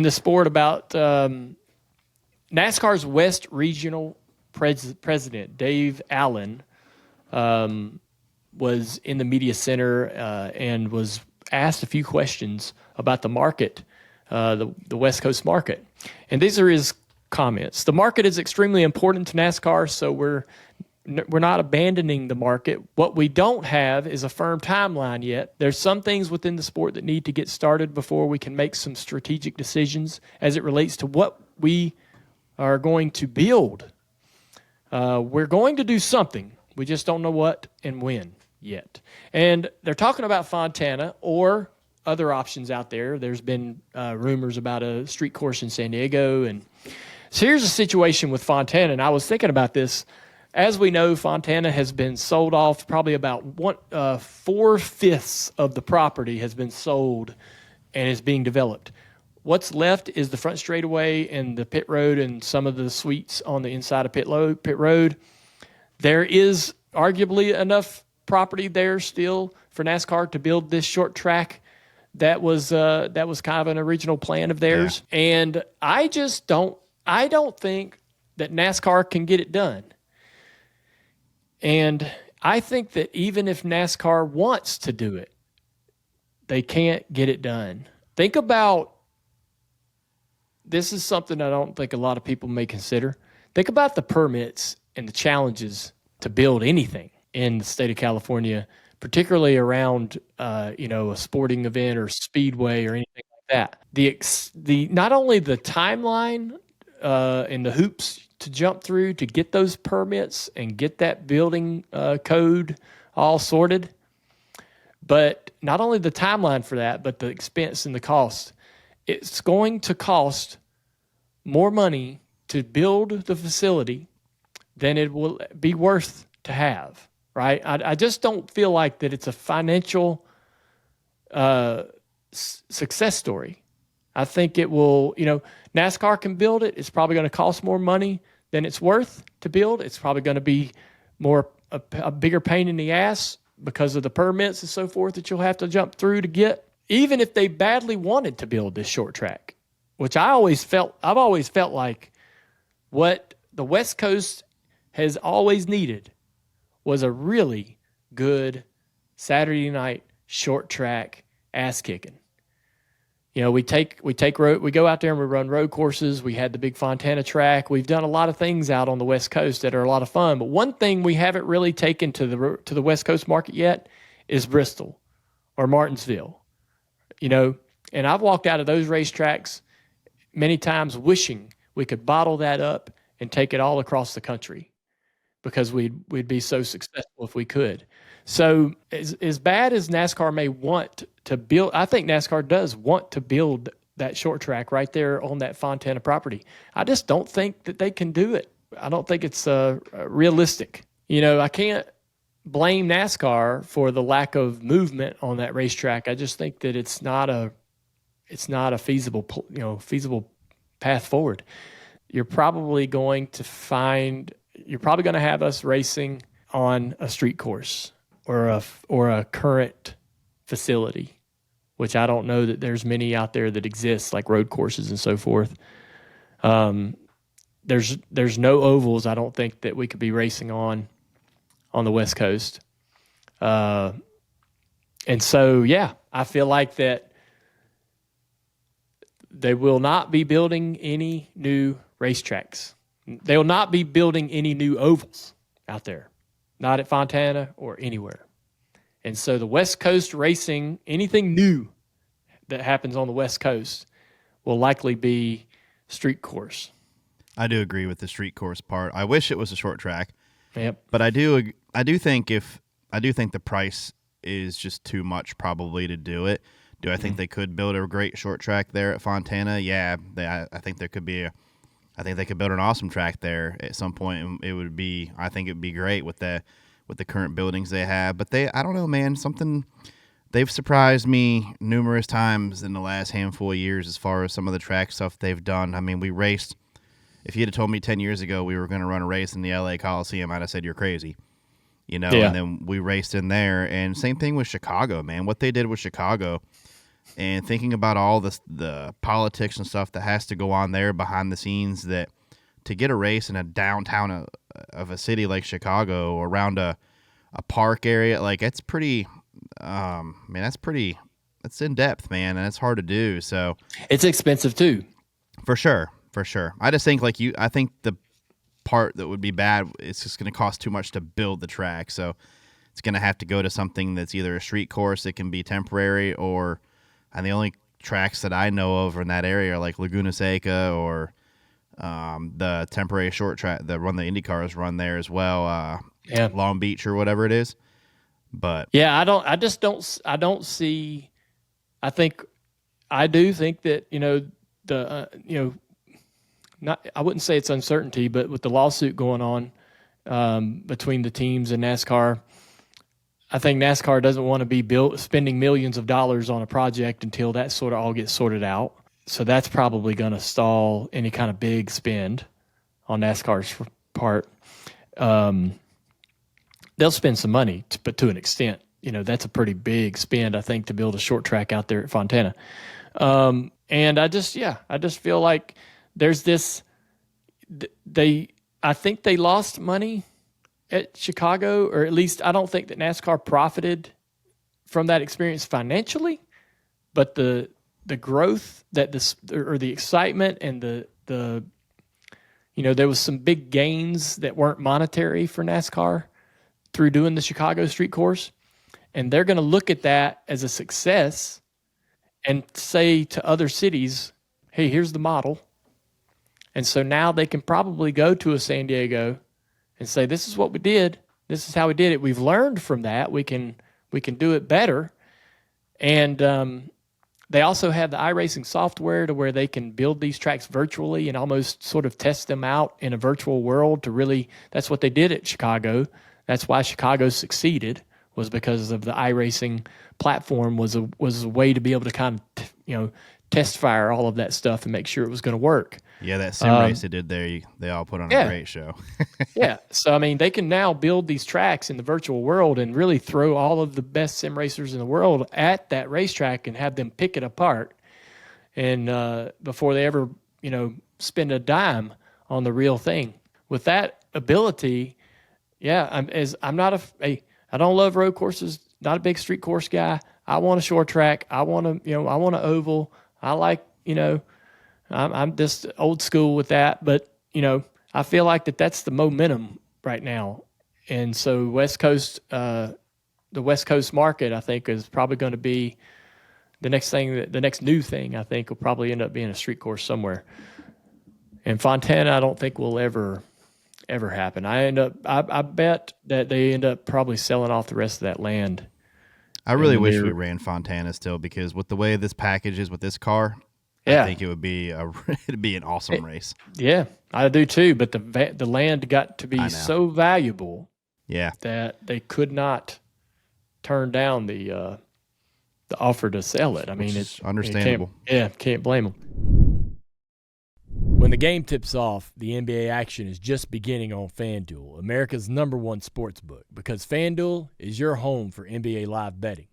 sport about NASCAR's West Regional President, Dave Allen, was in the media center and was asked a few questions about the market, the West Coast market. And these are his comments. The market is extremely important to NASCAR, so we're not abandoning the market. What we don't have is a firm timeline yet. There's some things within the sport that need to get started before we can make some strategic decisions as it relates to what we are going to build. We're going to do something. We just don't know what and when yet. And they're talking about Fontana or other options out there. There's been rumors about a street course in San Diego. And so here's a situation with Fontana, and I was thinking about this. As we know, Fontana has been sold off. Probably about 4/5 of the property has been sold and is being developed. What's left is the front straightaway and the pit road and some of the suites on the inside of pit road. There is arguably enough property there still for NASCAR to build this short track. That was kind of an original plan of theirs, and I don't think that NASCAR can get it done. And I think that even if NASCAR wants to do it, they can't get it done. Think about, this is something I don't think a lot of people may consider. Think about the permits and the challenges to build anything in the state of California, particularly around a sporting event or speedway or anything like that. The not only the timeline and the hoops to jump through to get those permits and get that building code all sorted, but not only the timeline for that, but the expense and the cost. It's going to cost more money to build the facility than it will be worth to have, right? I just don't feel like that it's a financial success story. I think it will, NASCAR can build it. It's probably going to cost more money than it's worth to build. It's probably going to be a bigger pain in the ass because of the permits and so forth that you'll have to jump through to get. Even if they badly wanted to build this short track, which I've always felt like what the West Coast has always needed was a really good Saturday night short track ass kicking. We go out there and we run road courses. We had the big Fontana track. We've done a lot of things out on the West Coast that are a lot of fun. But one thing we haven't really taken to the West Coast market yet is Bristol or Martinsville. And I've walked out of those racetracks many times wishing we could bottle that up and take it all across the country because we'd be so successful if we could. So as bad as NASCAR may want to build, I think NASCAR does want to build that short track right there on that Fontana property. I just don't think that they can do it. I don't think it's realistic. I can't blame NASCAR for the lack of movement on that racetrack. I just think that it's not a feasible path forward. You're probably going to have us racing on a street course or a current facility, which I don't know that there's many out there that exist, like road courses and so forth. There's no ovals I don't think that we could be racing on the West Coast. And so, I feel like that they will not be building any new racetracks. They will not be building any new ovals out there, not at Fontana or anywhere. And so the West Coast racing, anything new that happens on the West Coast will likely be street course. I do agree with the street course part. I wish it was a short track. Yep. But I do think the price is just too much probably to do it. Do I think they could build a great short track there at Fontana? Yeah, I think there could be I think they could build an awesome track there at some point. And I think it would be great with the current buildings they have. But I don't know, man. They've surprised me numerous times in the last handful of years as far as some of the track stuff they've done. I mean, we raced. If you'd have told me 10 years ago we were going to run a race in the LA Coliseum, I'd have said you're crazy. And then we raced in there. And same thing with Chicago, man. What they did with Chicago, and thinking about all the politics and stuff that has to go on there behind the scenes, that to get a race in a downtown of a city like Chicago, or around a park area, like, it's pretty, that's in depth, man, and it's hard to do. So it's expensive too. For sure. I just think I think the part that would be bad, it's just going to cost too much to build the track. So it's going to have to go to something that's either a street course that can be temporary, and the only tracks that I know of in that area are like Laguna Seca, or the temporary short track that the Indy cars run there as well. Long Beach or whatever it is. But yeah, I don't see. I do think that I wouldn't say it's uncertainty, but with the lawsuit going on between the teams and NASCAR, I think NASCAR doesn't want to be spending millions of dollars on a project until that sort of all gets sorted out. So that's probably going to stall any kind of big spend on NASCAR's part. They'll spend some money, but to an extent. That's a pretty big spend, I think, to build a short track out there at Fontana. And I just feel like there's this. I think they lost money at Chicago, or at least I don't think that NASCAR profited from that experience financially, but the growth or the excitement and the there was some big gains that weren't monetary for NASCAR through doing the Chicago street course, and they're going to look at that as a success and say to other cities, hey, here's the model. And so now they can probably go to a San Diego and say, this is what we did. This is how we did it. We've learned from that. We can do it better. And they also have the iRacing software to where they can build these tracks virtually and almost sort of test them out in a virtual world that's what they did at Chicago. That's why Chicago succeeded, was because of the iRacing platform was a way to be able to kind of, test fire all of that stuff and make sure it was going to work. Yeah, that sim race they did there, they all put on a great show. Yeah. So, I mean, they can now build these tracks in the virtual world and really throw all of the best sim racers in the world at that racetrack and have them pick it apart. And before they ever, spend a dime on the real thing. With that ability, I don't love road courses, not a big street course guy. I want a short track. I want an oval. I like, I'm just old school with that, but I feel like that's the momentum right now, and so the West Coast market, I think, is probably going to be the next new thing. I think will probably end up being a street course somewhere. And Fontana, I don't think will ever happen. I bet that they end up probably selling off the rest of that land. I really wish we ran Fontana still, because with the way this package is with this car, I think it would be it'd be an awesome race. Yeah, I do too. But the land got to be so valuable, that they could not turn down the offer to sell it. I mean, it's understandable. Can't blame them. When the game tips off, the NBA action is just beginning on FanDuel, America's #1 sports book, because FanDuel is your home for NBA live betting.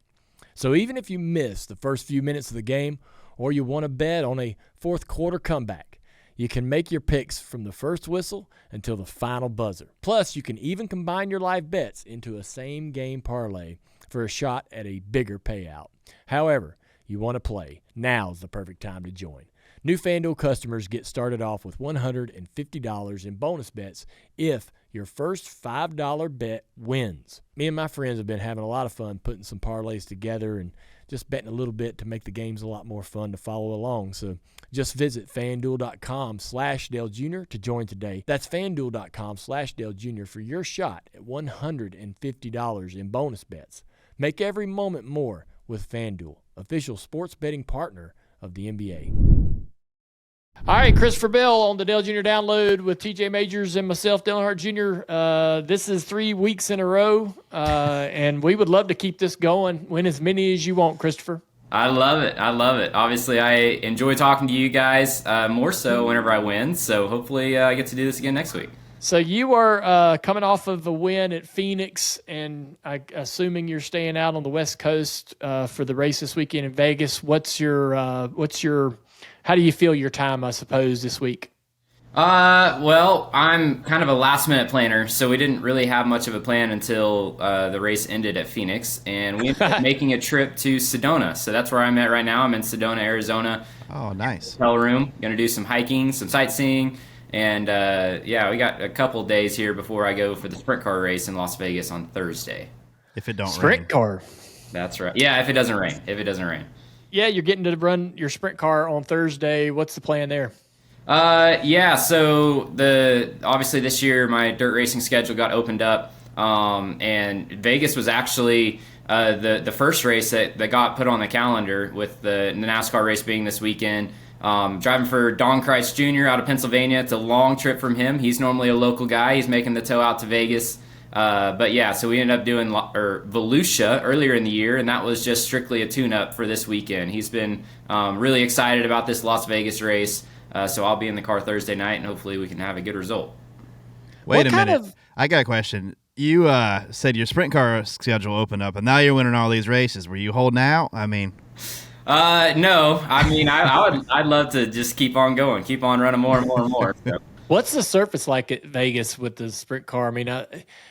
So even if you miss the first few minutes of the game, or you want to bet on a fourth quarter comeback, you can make your picks from the first whistle until the final buzzer. Plus, you can even combine your live bets into a same-game parlay for a shot at a bigger payout. However you want to play, now's the perfect time to join. New FanDuel customers get started off with $150 in bonus bets if your first $5 bet wins. Me and my friends have been having a lot of fun putting some parlays together and just betting a little bit to make the games a lot more fun to follow along. So just visit FanDuel.com/Dale Jr. to join today. That's FanDuel.com/Dale Jr. for your shot at $150 in bonus bets. Make every moment more with FanDuel, official sports betting partner of the NBA. All right, Christopher Bell on the Dale Jr. Download with TJ Majors and myself, Dale Earnhardt Jr. This is 3 weeks in a row, and we would love to keep this going. Win as many as you want, Christopher. I love it. Obviously, I enjoy talking to you guys more so whenever I win, so hopefully I get to do this again next week. So you are coming off of a win at Phoenix, and assuming you're staying out on the West Coast for the race this weekend in Vegas. How do you feel your time, I suppose, this week? Well, I'm kind of a last-minute planner, so we didn't really have much of a plan until the race ended at Phoenix, and we ended up making a trip to Sedona. So that's where I'm at right now. I'm in Sedona, Arizona. Oh, nice. Hotel room. Going to do some hiking, some sightseeing, and we got a couple days here before I go for the sprint car race in Las Vegas on Thursday. If it don't rain. Sprint car. That's right. Yeah, if it doesn't rain. Yeah, you're getting to run your sprint car on Thursday. What's the plan there? So obviously this year my dirt racing schedule got opened up, and Vegas was actually the first race that got put on the calendar, with the NASCAR race being this weekend. Driving for Don Christ Jr. out of Pennsylvania. It's a long trip from him. He's normally a local guy. He's making the tow out to Vegas. So we ended up doing Volusia earlier in the year, and that was just strictly a tune-up for this weekend. He's been really excited about this Las Vegas race, so I'll be in the car Thursday night, and hopefully we can have a good result. Wait a minute. I got a question. You said your sprint car schedule opened up, and now you're winning all these races. Were you holding out? I mean... No. I mean, I'd love to just keep on going, keep on running more and more and more. So. What's the surface like at Vegas with the sprint car? I mean,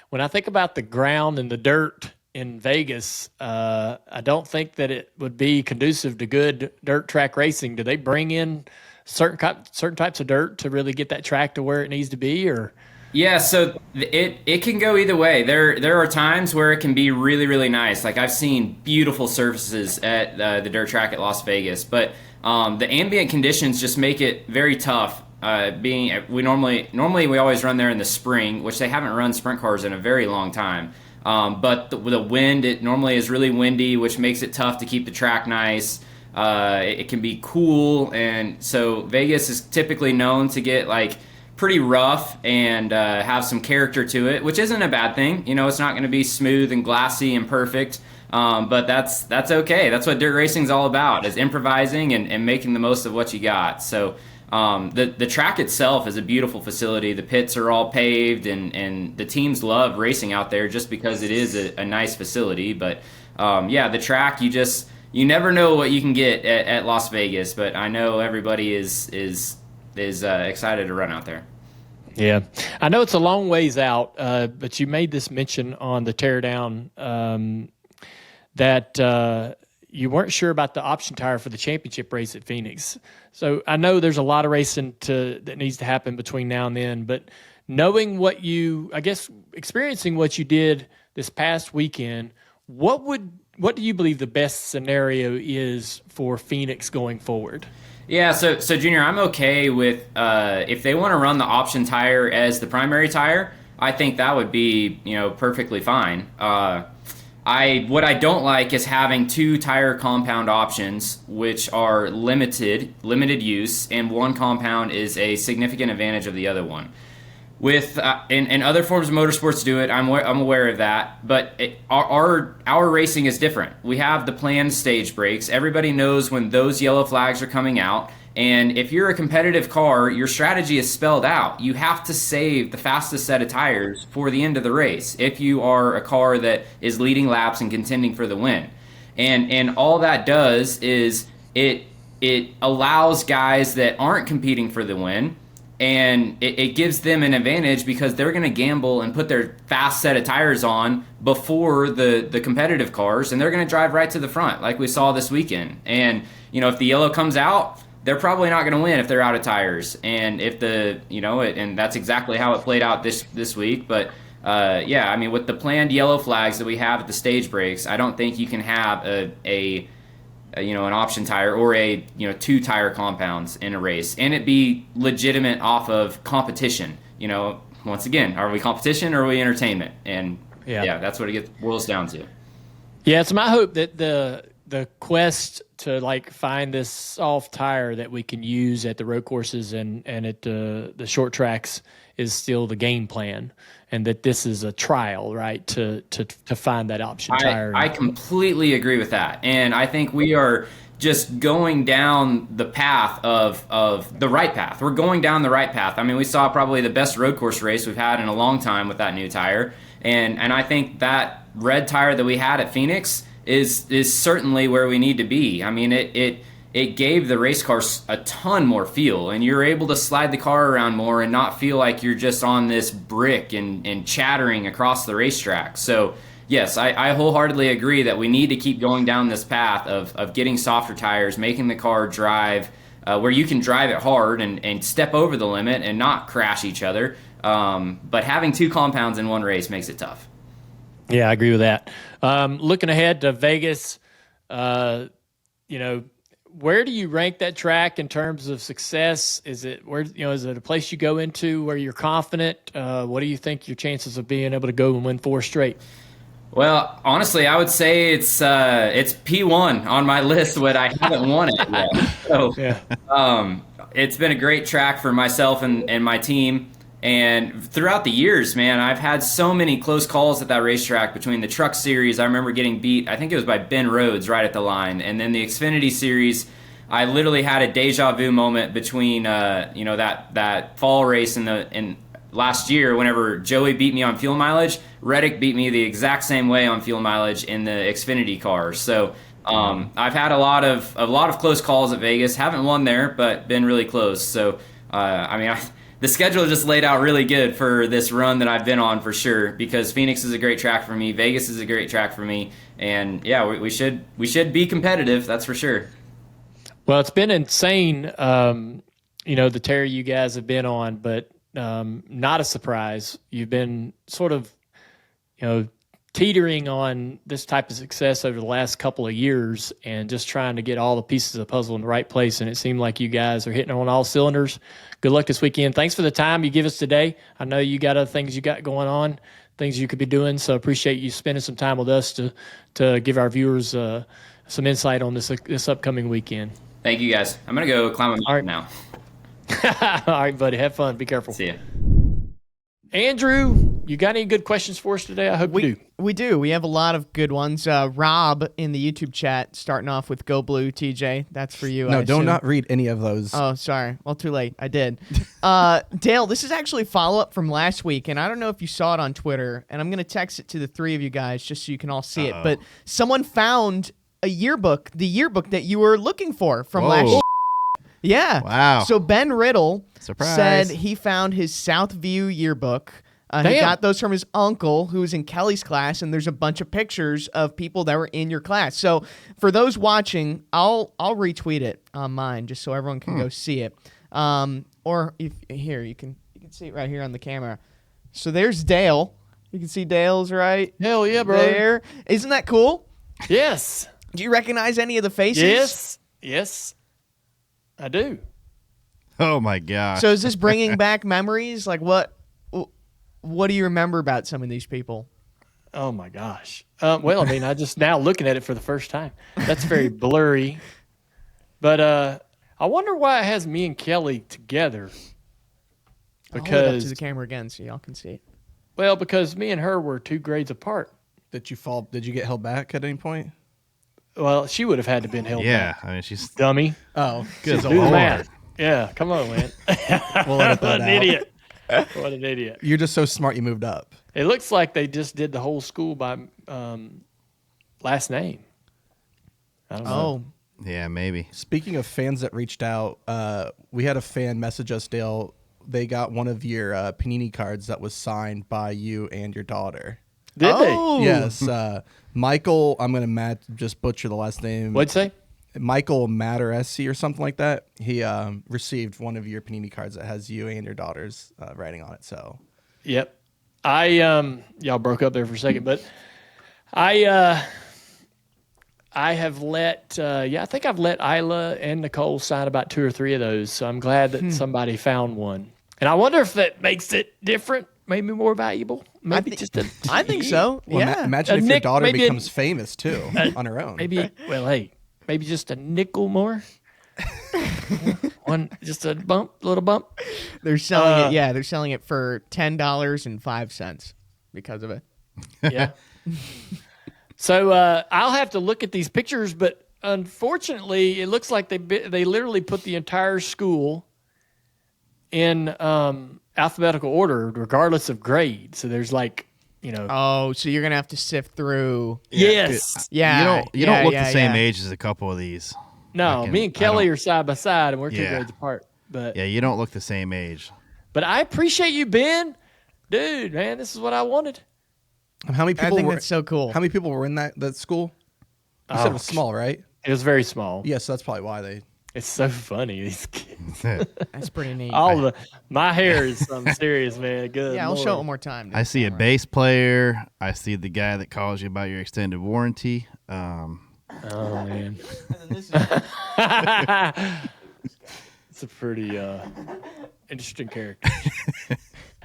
when I think about the ground and the dirt in Vegas, I don't think that it would be conducive to good dirt track racing. Do they bring in certain types of dirt to really get that track to where it needs to be, or? Yeah, so it can go either way. There are times where it can be really, really nice. Like I've seen beautiful surfaces at the dirt track at Las Vegas, but the ambient conditions just make it very tough. We always run there in the spring, which they haven't run sprint cars in a very long time. But with the wind, it normally is really windy, which makes it tough to keep the track nice. It can be cool, and so Vegas is typically known to get like pretty rough and have some character to it, which isn't a bad thing. You know, it's not going to be smooth and glassy and perfect, but that's okay. That's what dirt racing's all about, is improvising and making the most of what you got. So the track itself is a beautiful facility. The pits are all paved, and the teams love racing out there just because it is a nice facility. But the track, you never know what you can get at Las Vegas, but I know everybody is excited to run out there. Yeah, I know it's a long ways out, but you made this mention on the teardown that you weren't sure about the option tire for the championship race at Phoenix. So I know there's a lot of racing that needs to happen between now and then, but knowing experiencing what you did this past weekend, what do you believe the best scenario is for Phoenix going forward? Yeah, so Junior, I'm okay with if they want to run the option tire as the primary tire, I think that would be perfectly fine. What I don't like is having two tire compound options, which are limited use, and one compound is a significant advantage of the other one. With and other forms of motorsports do it. I'm aware of that, but our racing is different. We have the planned stage breaks. Everybody knows when those yellow flags are coming out, and if you're a competitive car, your strategy is spelled out. You have to save the fastest set of tires for the end of the race if you are a car that is leading laps and contending for the win. And all that does is it allows guys that aren't competing for the win. And it gives them an advantage because they're going to gamble and put their fast set of tires on before the competitive cars, and they're going to drive right to the front like we saw this weekend. And, if the yellow comes out, they're probably not going to win if they're out of tires. And if and that's exactly how it played out this week. But, with the planned yellow flags that we have at the stage breaks, I don't think you can have an option tire or two tire compounds in a race and it be legitimate off of competition. Once again, are we competition or are we entertainment? And that's what it boils down to. Yeah, it's my hope that the quest to like find this soft tire that we can use at the road courses and at the short tracks is still the game plan, and that this is a trial, right? To find that option tire. I completely agree with that, and I think we are just going down the path of the right path. We're going down the right path. I mean, we saw probably the best road course race we've had in a long time with that new tire, and I think that red tire that we had at Phoenix is certainly where we need to be. I mean, it gave the race cars a ton more feel, and you're able to slide the car around more and not feel like you're just on this brick and chattering across the racetrack. So yes, I wholeheartedly agree that we need to keep going down this path of getting softer tires, making the car drive where you can drive it hard and step over the limit and not crash each other. But having two compounds in one race makes it tough. Yeah, I agree with that. Looking ahead to Vegas, where do you rank that track in terms of success? Is it is it a place you go into where you're confident? What do you think your chances of being able to go and win 4 straight? Well, honestly, I would say it's P1 on my list, but I haven't won it yet. So, yeah. It's been a great track for myself and my team. And throughout the years, man, I've had so many close calls at that racetrack between the Truck Series. I remember getting beat, I think it was by Ben Rhodes right at the line. And then the Xfinity Series, I literally had a deja vu moment between, that fall race in last year whenever Joey beat me on fuel mileage. Reddick beat me the exact same way on fuel mileage in the Xfinity car. So I've had a lot of close calls at Vegas. Haven't won there, but been really close. So, the schedule just laid out really good for this run that I've been on for sure, because Phoenix is a great track for me, Vegas is a great track for me, and yeah, we should be competitive, that's for sure. Well, it's been insane, the tear you guys have been on, but not a surprise. You've been sort of, teetering on this type of success over the last couple of years and just trying to get all the pieces of the puzzle in the right place. And it seemed like you guys are hitting on all cylinders. Good luck this weekend. Thanks for the time you give us today. I know you got other things you got going on, things you could be doing. So appreciate you spending some time with us to give our viewers some insight on this upcoming weekend. Thank you guys. I'm going to go climb a mountain now. All right, buddy. Have fun. Be careful. See ya. Andrew, you got any good questions for us today? I hope you do. We do. We have a lot of good ones. Rob in the YouTube chat starting off with Go Blue, TJ. That's for you. No, don't not read any of those. Oh, sorry. Well, too late. I did. Dale, this is actually a follow-up from last week, and I don't know if you saw it on Twitter, and I'm going to text it to the three of you guys just so you can all see it. But someone found a yearbook, the yearbook that you were looking for from last year. Yeah. Wow. So Ben Riddle Surprise. said he found his Southview yearbook. He Damn. got those from his uncle, who was in Kelly's class, and there's a bunch of pictures of people that were in your class. So for those watching, I'll retweet it on mine just so everyone can go see it. Or if here you can see it right here on the camera. So there's Dale. You can see Dale's right. Hell yeah, bro. There. Isn't that cool? Yes. Do you recognize any of the faces? Yes, I do. Oh my gosh. So is this bringing back memories? Like what do you remember about some of these people? Oh my gosh. Well, I mean, I just now looking at it for the first time. That's very blurry. But I wonder why it has me and Kelly together. I'll hold it up Because to the camera again so y'all can see it. well, because me and her were 2 grades apart. Did you get held back at any point? Well, she would have had to been held yeah, back. I mean she's Dummy. Oh, good. Do the math. Yeah, come on, man. we'll edit What that an out. idiot. What an idiot. You're just so smart you moved up. It looks like they just did the whole school by last name. I don't know. Oh, Yeah, maybe. Speaking of fans that reached out, we had a fan message us, Dale. They got one of your Panini cards that was signed by you and your daughter. Did Oh. Yes. Michael, I'm going to just butcher the last name. they? What'd you say? Michael Mataresi or something like that. He received one of your Panini cards that has you and your daughter's writing on it. So, Yep. Y'all broke up there for a second, but I have let I think I've let Isla and Nicole sign about 2 or 3 of those. So I'm glad that somebody found one. And I wonder if that makes it different maybe more valuable. Maybe I think so. Well, Yeah. imagine if your daughter maybe becomes famous too on her own. maybe. Well, hey, maybe just a nickel more. Just a little bump. They're selling it. Yeah, they're selling it for $10.05 because of it. Yeah. So I'll have to look at these pictures, but unfortunately, it looks like they literally put the entire school in alphabetical order, regardless of grade. So there's Oh, so you're gonna have to sift through. Yes. Yeah. You don't look the same age as a couple of these. No, me and Kelly are side by side, and we're 2 grades apart. But yeah, you don't look the same age. But I appreciate you, Ben. Dude, man, this is what I wanted. How many people? I think that's so cool. How many people were in that school? You said it was small, right? It was very small. Yeah, so that's probably why they. It's so funny, these kids. That's pretty neat. My hair is something serious, man. Good. Yeah, I'll Lord. show it one more time. I see a bass player. I see the guy that calls you about your extended warranty. Oh man. It's a pretty interesting character.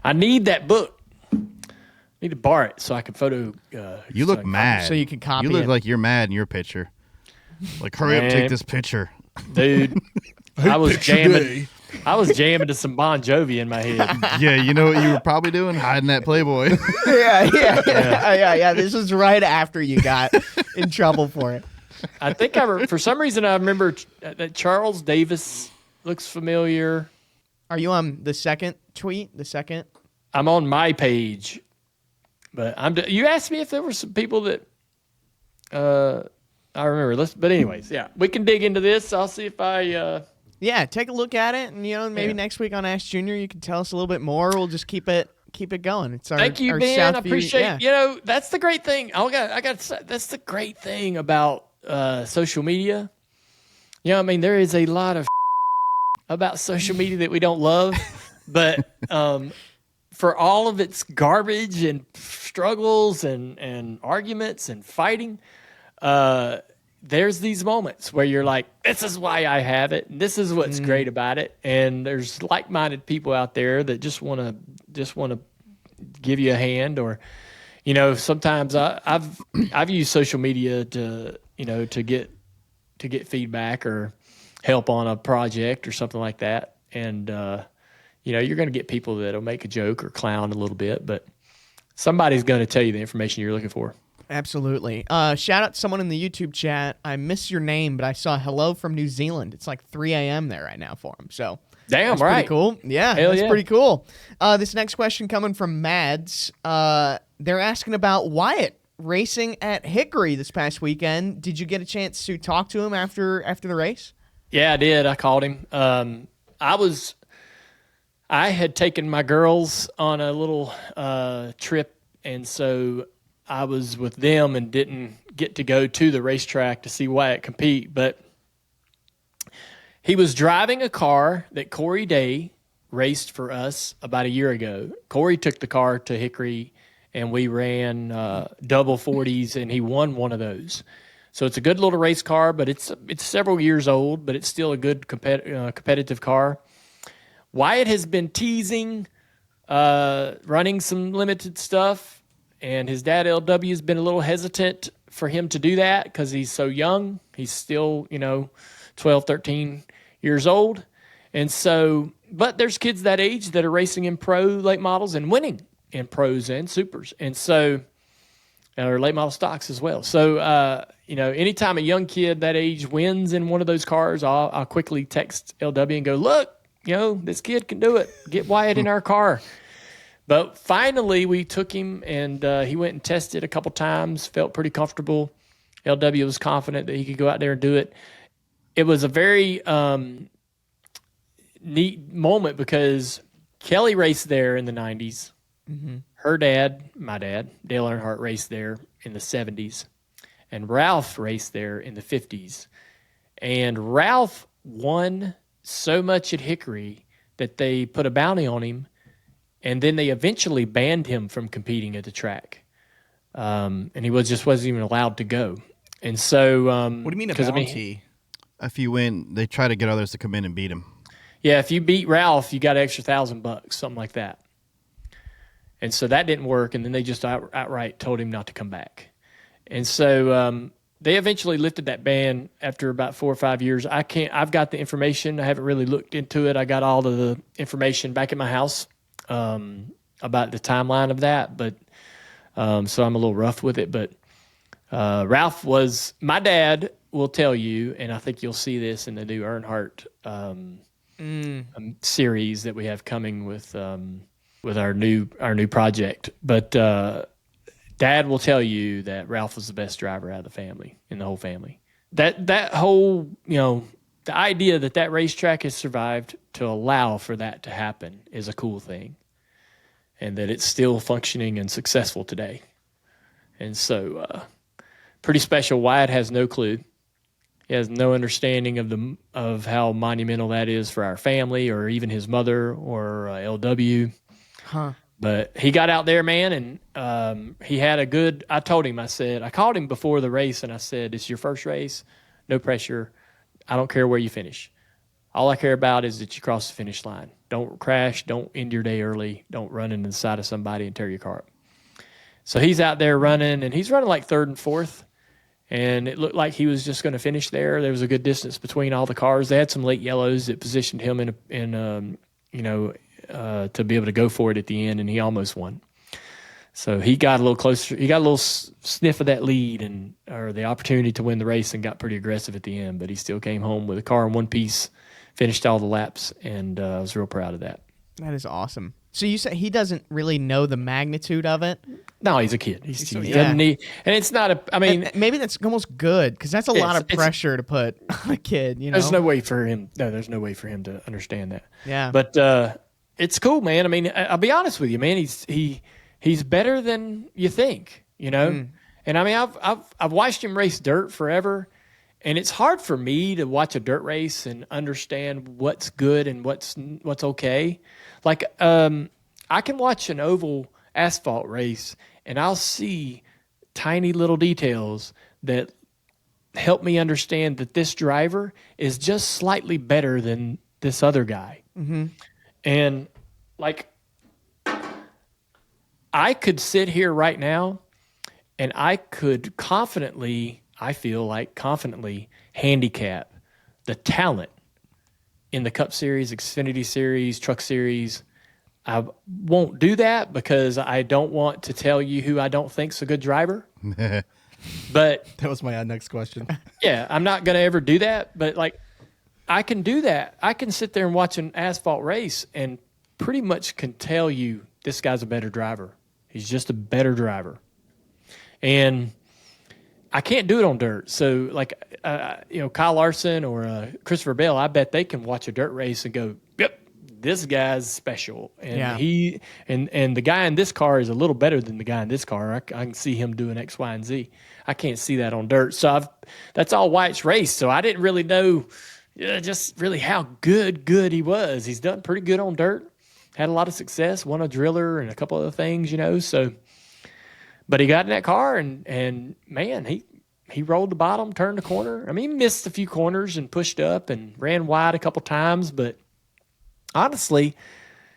I need that book. I need to borrow it so I can photo. You look mad. So you can copy You look it. like you're mad in your picture. Like, hurry up, take this picture. Dude. I was jamming to some Bon Jovi in my head. Yeah, you know what you were probably doing? Hiding that Playboy. Yeah. This was right after you got in trouble for it. I think for some reason I remember that Charles Davis looks familiar. Are you on the second tweet? The second? I'm on my page, but you asked me if there were some people that I remember. But anyways, yeah, we can dig into this. I'll see if I. Yeah, take a look at it, and maybe next week on Ask Junior, you can tell us a little bit more. We'll just keep it going. It's our Thank you, our Ben. Southview, I appreciate. yeah. That's the great thing. I got to say, that's the great thing about social media. I mean, there is a lot of about social media that we don't love, but for all of its garbage and struggles and arguments and fighting, there's these moments where you're like, this is why I have it. And this is what's great about it. And there's like-minded people out there that just want to give you a hand, or, sometimes I've used social media to get feedback or help on a project or something like that. And, you're going to get people that'll make a joke or clown a little bit, but somebody's going to tell you the information you're looking for. Absolutely. Shout out to someone in the YouTube chat. I miss your name, but I saw hello from New Zealand. It's like 3 a.m. there right now for him. So damn, that's right. Pretty cool. Yeah, Hell that's yeah. pretty cool. This next question coming from Mads. They're asking about Wyatt racing at Hickory this past weekend. Did you get a chance to talk to him after the race? Yeah, I did. I called him. I had taken my girls on a little trip, and so I was with them and didn't get to go to the racetrack to see Wyatt compete. But he was driving a car that Corey Day raced for us about a year ago. Corey took the car to Hickory, and we ran double 40s, and he won one of those. So it's a good little race car, but it's several years old, but it's still a good competitive car. Wyatt has been teasing running some limited stuff, and his dad LW has been a little hesitant for him to do that because he's so young. He's still 12, 13 years old. And so, but there's kids that age that are racing in pro late models and winning in pros and supers. And so, or late model stocks as well. So, anytime a young kid that age wins in one of those cars, I'll quickly text LW and go, look, this kid can do it. Get Wyatt in our car. But finally, we took him, and he went and tested a couple times, felt pretty comfortable. LW was confident that he could go out there and do it. It was a very neat moment because Kelly raced there in the 90s. Mm-hmm. Her dad, my dad, Dale Earnhardt, raced there in the 70s. And Ralph raced there in the 50s. And Ralph won so much at Hickory that they put a bounty on him, and then they eventually banned him from competing at the track. And he wasn't even allowed to go. And so... what do you mean a bounty? If you win, they try to get others to come in and beat him. Yeah, if you beat Ralph, you got an extra $1,000, something like that. And so that didn't work, and then they just outright told him not to come back. And so they eventually lifted that ban after about 4 or 5 years. I've got the information. I haven't really looked into it. I got all of the information back at my house about the timeline of that, but so I'm a little rough with it. But Ralph was, my dad will tell you, and I think you'll see this in the new Earnhardt series that we have coming with our new project. But Dad will tell you that Ralph was the best driver out of the family, in the whole family. That whole, the idea that racetrack has survived to allow for that to happen is a cool thing, and that it's still functioning and successful today. And so, pretty special. Wyatt has no clue. He has no understanding of how monumental that is for our family, or even his mother, or LW. Huh. But he got out there, man, and he had a good – I told him, I called him before the race, and I said, it's your first race, no pressure. I don't care where you finish. All I care about is that you cross the finish line. Don't crash. Don't end your day early. Don't run into the side of somebody and tear your car up. So he's out there running, and he's running like third and fourth, and it looked like he was just going to finish there. There was a good distance between all the cars. They had some late yellows that positioned him to be able to go for it at the end, and he almost won. So he got a little closer. He got a little sniff of that lead or the opportunity to win the race, and got pretty aggressive at the end. But he still came home with a car in one piece, finished all the laps, and I was real proud of that. That is awesome. So you say he doesn't really know the magnitude of it? No, he's a kid. He Yeah. doesn't need, and it's not a. I mean, and maybe that's almost good, because that's a lot of pressure to put on a kid. There's no way for him. No, there's no way for him to understand that. Yeah, but it's cool, man. I mean, I'll be honest with you, man. He's better than you think, And I mean, I've watched him race dirt forever, and it's hard for me to watch a dirt race and understand what's good and what's okay. Like, I can watch an oval asphalt race, and I'll see tiny little details that help me understand that this driver is just slightly better than this other guy. Mm-hmm. And, like, I could sit here right now, and I could confidently handicap the talent in the Cup Series, Xfinity Series, Truck Series. I won't do that because I don't want to tell you who I don't think's a good driver. But that was my next question. Yeah, I'm not going to ever do that. But, like, I can do that. I can sit there and watch an asphalt race and pretty much can tell you this guy's a better driver. He's just a better driver. And I can't do it on dirt. So, like, Kyle Larson or Christopher Bell, I bet they can watch a dirt race and go, yep, this guy's special. And and the guy in this car is a little better than the guy in this car. I can see him doing X, Y, and Z. I can't see that on dirt. So that's all Wyatt's race. So I didn't really know just really how good he was. He's done pretty good on dirt. Had a lot of success, won a driller and a couple other things, so. But he got in that car, and man, he rolled the bottom, turned the corner. I mean, he missed a few corners and pushed up and ran wide a couple times, but honestly,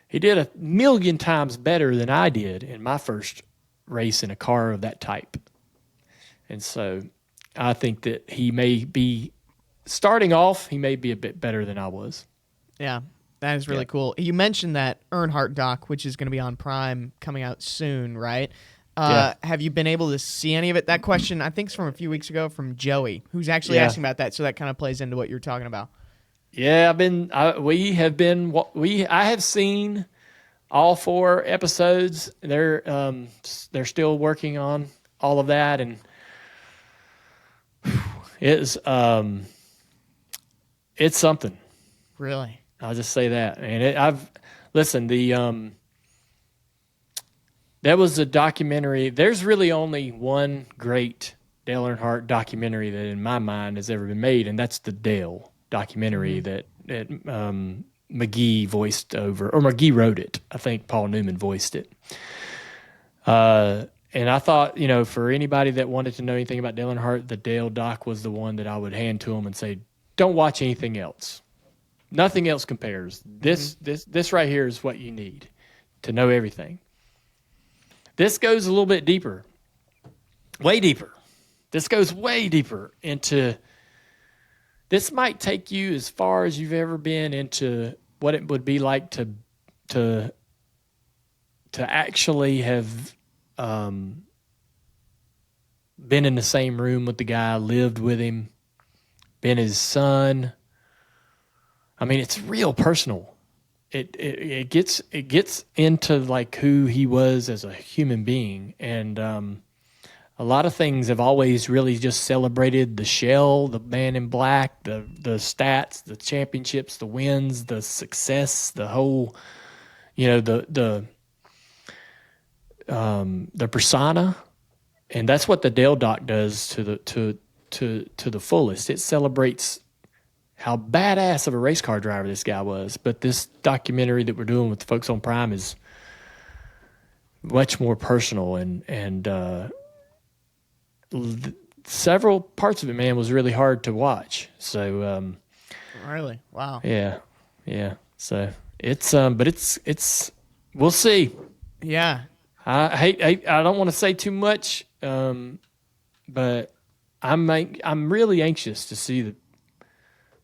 he did a million times better than I did in my first race in a car of that type. And so I think that he may be, starting off, he may be a bit better than I was. Yeah. That is really cool. You mentioned that Earnhardt doc, which is going to be on Prime coming out soon, right? Have you been able to see any of it? That question, I think, is from a few weeks ago from Joey, who's actually asking about that. So that kind of plays into what you're talking about. Yeah, I have seen all 4 episodes. They're still working on all of that, and it's something. Really? I'll just say that. And there was a documentary. There's really only one great Dale Earnhardt documentary that in my mind has ever been made, and that's the Dale documentary that McGee voiced over, or McGee wrote it. I think Paul Newman voiced it. And I thought, for anybody that wanted to know anything about Dale Earnhardt, the Dale doc was the one that I would hand to them and say, don't watch anything else. Nothing else compares. This right here is what you need to know everything. This goes a little bit deeper, way deeper. This goes way deeper into. This might take you as far as you've ever been into what it would be like to actually have been in the same room with the guy, lived with him, been his son. I mean, it's real personal. It gets into like who he was as a human being, and a lot of things have always really just celebrated the shell, the man in black, the stats, the championships, the wins, the success, the whole, the persona, and that's what the Dale doc does to the fullest. It celebrates how badass of a race car driver this guy was. But this documentary that we're doing with the folks on Prime is much more personal, and several parts of it, man, was really hard to watch. So, really, wow, yeah. So but it's we'll see. Yeah, I don't want to say too much, but I'm really anxious to see the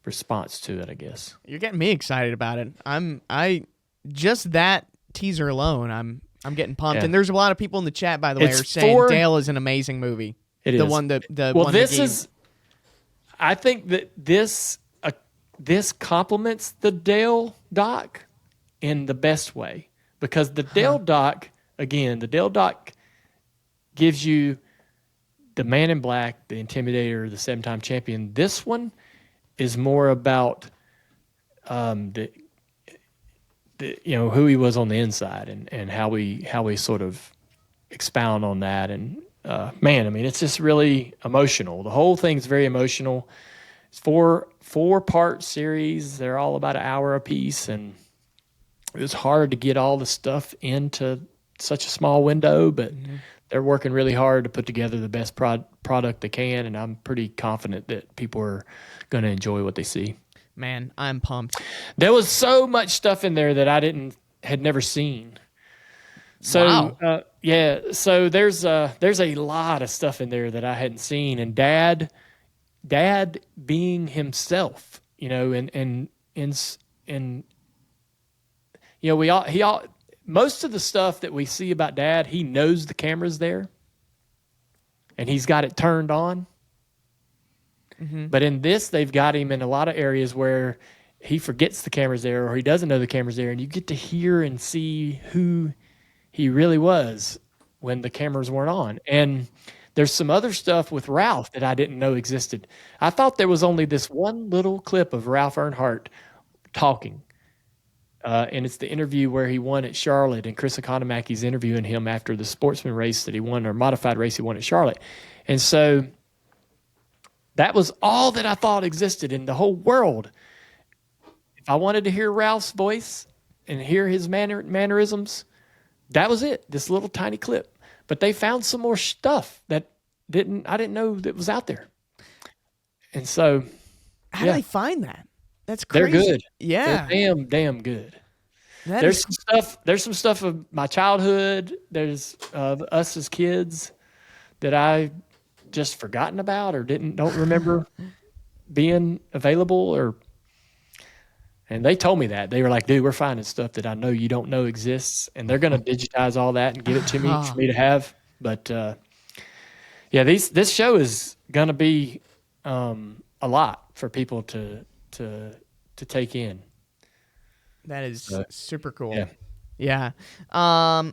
response to it, I guess. you're getting me excited about it. I just that teaser alone, I'm getting pumped. Yeah. And there's a lot of people in the chat, by the way, It's are saying for- Dale is an amazing movie. It the is. one that the Well, one this that gave- is. I think that this complements the Dale doc in the best way, because the Dale doc, again, the Dale doc gives you the man in black, the intimidator, the 7-time champion. This one is more about the who he was on the inside, and how we sort of expound on that. And man, I mean, it's just really emotional. The whole thing's very emotional. It's four-part series. They're all about an hour apiece, and it was hard to get all the stuff into such a small window, but they're working really hard to put together the best product they can, and I'm pretty confident that people are going to enjoy what they see. Man, I'm pumped. There was so much stuff in there that I had never seen. So Wow. so there's a lot of stuff in there that I hadn't seen, and Dad being himself, and most of the stuff that we see about Dad, he knows the camera's there, and he's got it turned on. Mm-hmm. But in this, they've got him in a lot of areas where he forgets the camera's there, or he doesn't know the camera's there, and you get to hear and see who he really was when the cameras weren't on. And there's some other stuff with Ralph that I didn't know existed. I thought there was only this one little clip of Ralph Earnhardt talking. And it's the interview where he won at Charlotte, and Chris Economackey's interviewing him after the sportsman race that he won, or modified race he won at Charlotte. And so that was all that I thought existed in the whole world. If I wanted to hear Ralph's voice and hear his mannerisms, that was it, this little tiny clip. But they found some more stuff that I didn't know that was out there. And so, How do they find that? That's they're crazy. good. Yeah. They're damn good. That There's is- some stuff. There's some stuff of my childhood. There's us as kids that I just forgotten about or don't remember being available. And they told me that. They were like, "Dude, we're finding stuff that I know you don't know exists, and they're going to digitize all that and give it to me for me to have." But this show is going to be a lot for people to take in. That is super cool. Yeah. Yeah.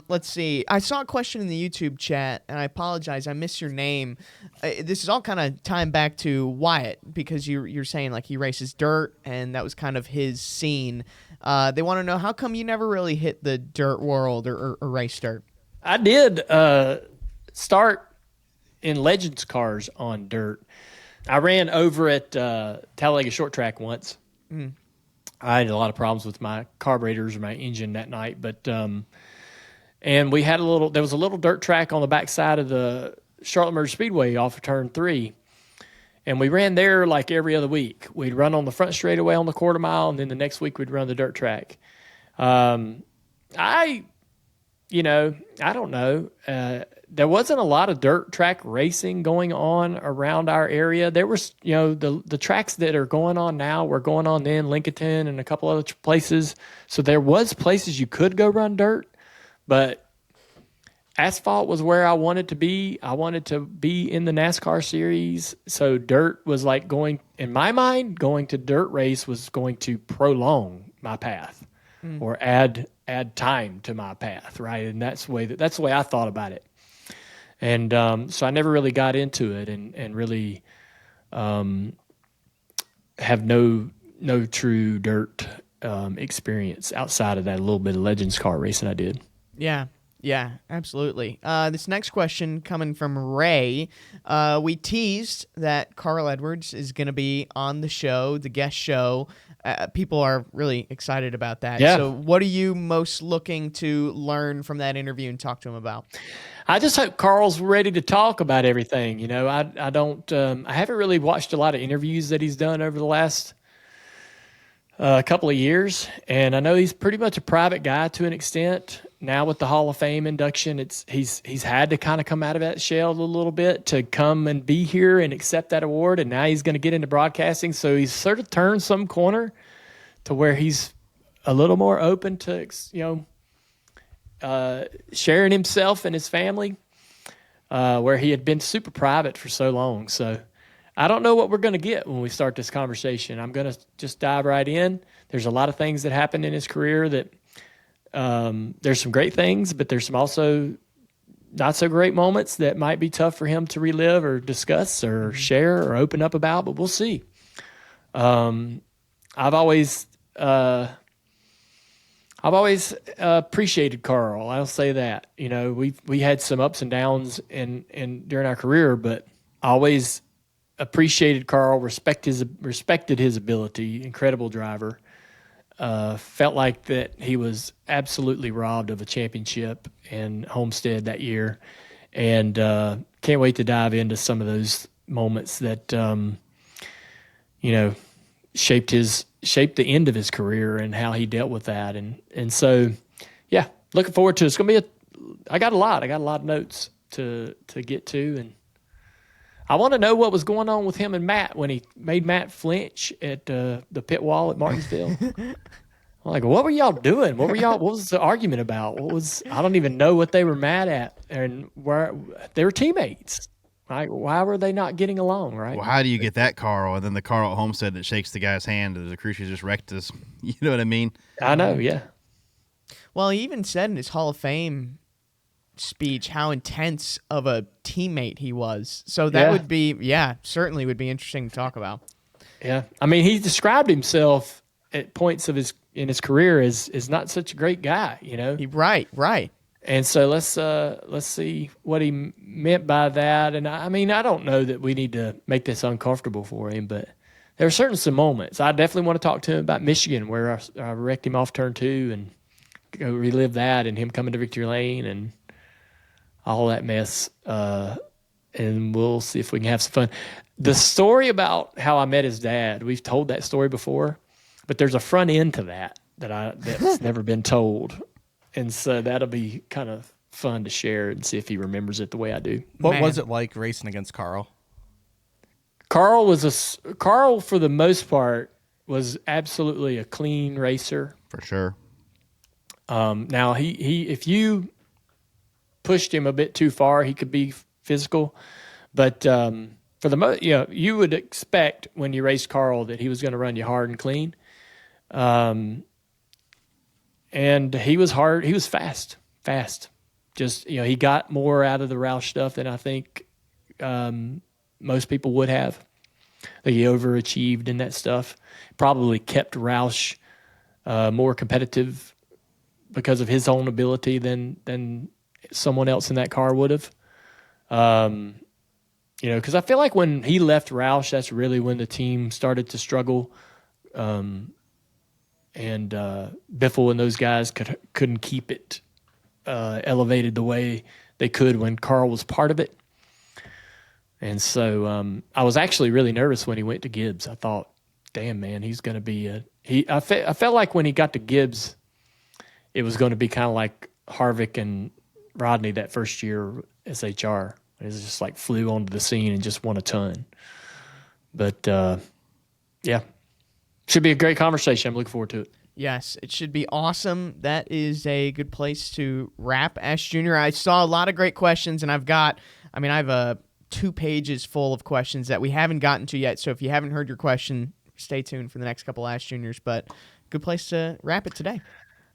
Let's see. I saw a question in the YouTube chat, and I apologize. I missed your name. This is all kind of tying back to Wyatt, because you're saying like he races dirt, and that was kind of his scene. They want to know, how come you never really hit the dirt world or race dirt? I did start in Legends cars on dirt. I ran over at Talladega Short Track once. I had a lot of problems with my carburetors or my engine that night, but and we had there was a little dirt track on the backside of the Charlotte Motor Speedway off of turn 3, and we ran there like every other week. We'd run on the front straightaway on the quarter mile, and then the next week we'd run the dirt track. I I don't know. There wasn't a lot of dirt track racing going on around our area. There was, the tracks that are going on now were going on then, Lincolnton and a couple other places. So there was places you could go run dirt, but asphalt was where I wanted to be. I wanted to be in the NASCAR series. So dirt was like in my mind, going to dirt race was going to prolong my path or add time to my path, right? And that's the way I thought about it. And so I never really got into it and really have no true dirt experience outside of that little bit of Legends car racing I did. Yeah, absolutely. This next question coming from Ray. We teased that Carl Edwards is going to be on the show, the guest show. People are really excited about that. Yeah. So what are you most looking to learn from that interview and talk to him about? I just hope Carl's ready to talk about everything. I haven't really watched a lot of interviews that he's done over the last couple of years, and I know he's pretty much a private guy to an extent. Now with the Hall of Fame induction, he's had to kind of come out of that shell a little bit to come and be here and accept that award, and now he's going to get into broadcasting. So he's sort of turned some corner to where he's a little more open to sharing himself and his family, where he had been super private for so long. So I don't know what we're going to get when we start this conversation. I'm going to just dive right in. There's a lot of things that happened in his career that there's some great things, but there's some also not so great moments that might be tough for him to relive or discuss or share or open up about, but we'll see. I've always appreciated Carl. I'll say that. We had some ups and downs in during our career, but I always appreciated Carl, respected his ability, incredible driver. Felt like that he was absolutely robbed of a championship in Homestead that year, and can't wait to dive into some of those moments that shaped the end of his career and how he dealt with that, and so yeah, looking forward to it. It's gonna be I got a lot of notes to get to, and I want to know what was going on with him and Matt when he made Matt flinch at the pit wall at Martinsville. I'm like, what were y'all doing? What was the argument about? I don't even know what they were mad at, and where they were teammates. Right? Why were they not getting along, right? Well, how do you get that Carl? And then the Carl at Homestead that shakes the guy's hand as the crew chief just wrecked us. You know what I mean? I know, yeah. Well, he even said in his Hall of Fame speech how intense of a teammate he was. So that would be, certainly would be interesting to talk about. Yeah. I mean, he described himself at points in his career as not such a great guy, Right. And so let's see what he meant by that. And I mean, I don't know that we need to make this uncomfortable for him, but there are certainly some moments. I definitely want to talk to him about Michigan, where I wrecked him off turn 2 and go relive that, and him coming to victory lane and all that mess. And we'll see if we can have some fun. The story about how I met his dad, we've told that story before, but there's a front end to that's never been told. And so that'll be kind of fun to share and see if he remembers it the way I do. What was it like racing against Carl? Carl for the most part was absolutely a clean racer. For sure. Now he if you pushed him a bit too far, he could be physical, but for the most, you would expect when you raced Carl that he was going to run you hard and clean. And he was hard. He was fast. Just, he got more out of the Roush stuff than I think most people would have. He overachieved in that stuff. Probably kept Roush more competitive because of his own ability than someone else in that car would have. Because I feel like when he left Roush, that's really when the team started to struggle. And Biffle and those guys couldn't keep it elevated the way they could when Carl was part of it. And so I was actually really nervous when he went to Gibbs. I thought, damn, man, he's going to be I felt like when he got to Gibbs, it was going to be kind of like Harvick and Rodney that first year as HR. It was just like flew onto the scene and just won a ton. But, yeah, should be a great conversation. I'm looking forward to it. Yes, it should be awesome. That is a good place to wrap Ask Junior. I saw a lot of great questions, and I have 2 pages full of questions that we haven't gotten to yet. So if you haven't heard your question, stay tuned for the next couple Ask Juniors. But good place to wrap it today.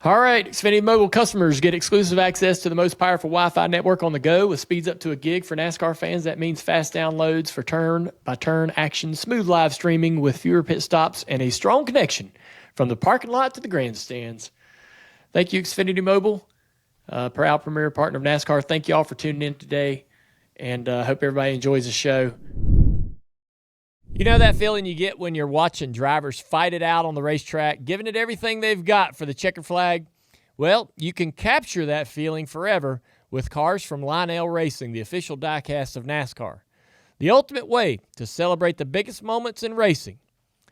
All right, Xfinity Mobile customers get exclusive access to the most powerful Wi-Fi network on the go with speeds up to a gig. For NASCAR fans, that means fast downloads for turn-by-turn action, smooth live streaming with fewer pit stops, and a strong connection from the parking lot to the grandstands. Thank you, Xfinity Mobile, proud premier partner of NASCAR. Thank you all for tuning in today, and hope everybody enjoys the show. You know that feeling you get when you're watching drivers fight it out on the racetrack, giving it everything they've got for the checker flag? Well, you can capture that feeling forever with cars from Lionel Racing, the official diecast of NASCAR. The ultimate way to celebrate the biggest moments in racing.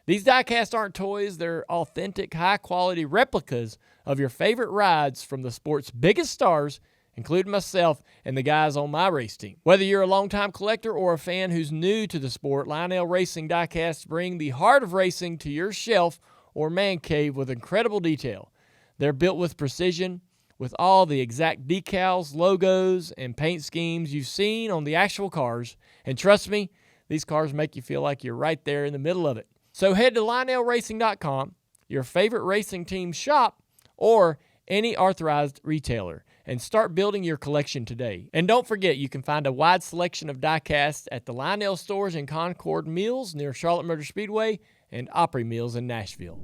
These diecasts aren't toys, they're authentic, high-quality replicas of your favorite rides from the sport's biggest stars, including myself and the guys on my race team. Whether you're a longtime collector or a fan who's new to the sport, Lionel Racing diecasts bring the heart of racing to your shelf or man cave with incredible detail. They're built with precision, with all the exact decals, logos, and paint schemes you've seen on the actual cars. And trust me, these cars make you feel like you're right there in the middle of it. So head to LionelRacing.com, your favorite racing team shop, or any authorized retailer, and start building your collection today. And don't forget, you can find a wide selection of diecasts at the Lionel stores in Concord Mills near Charlotte Motor Speedway and Opry Mills in Nashville.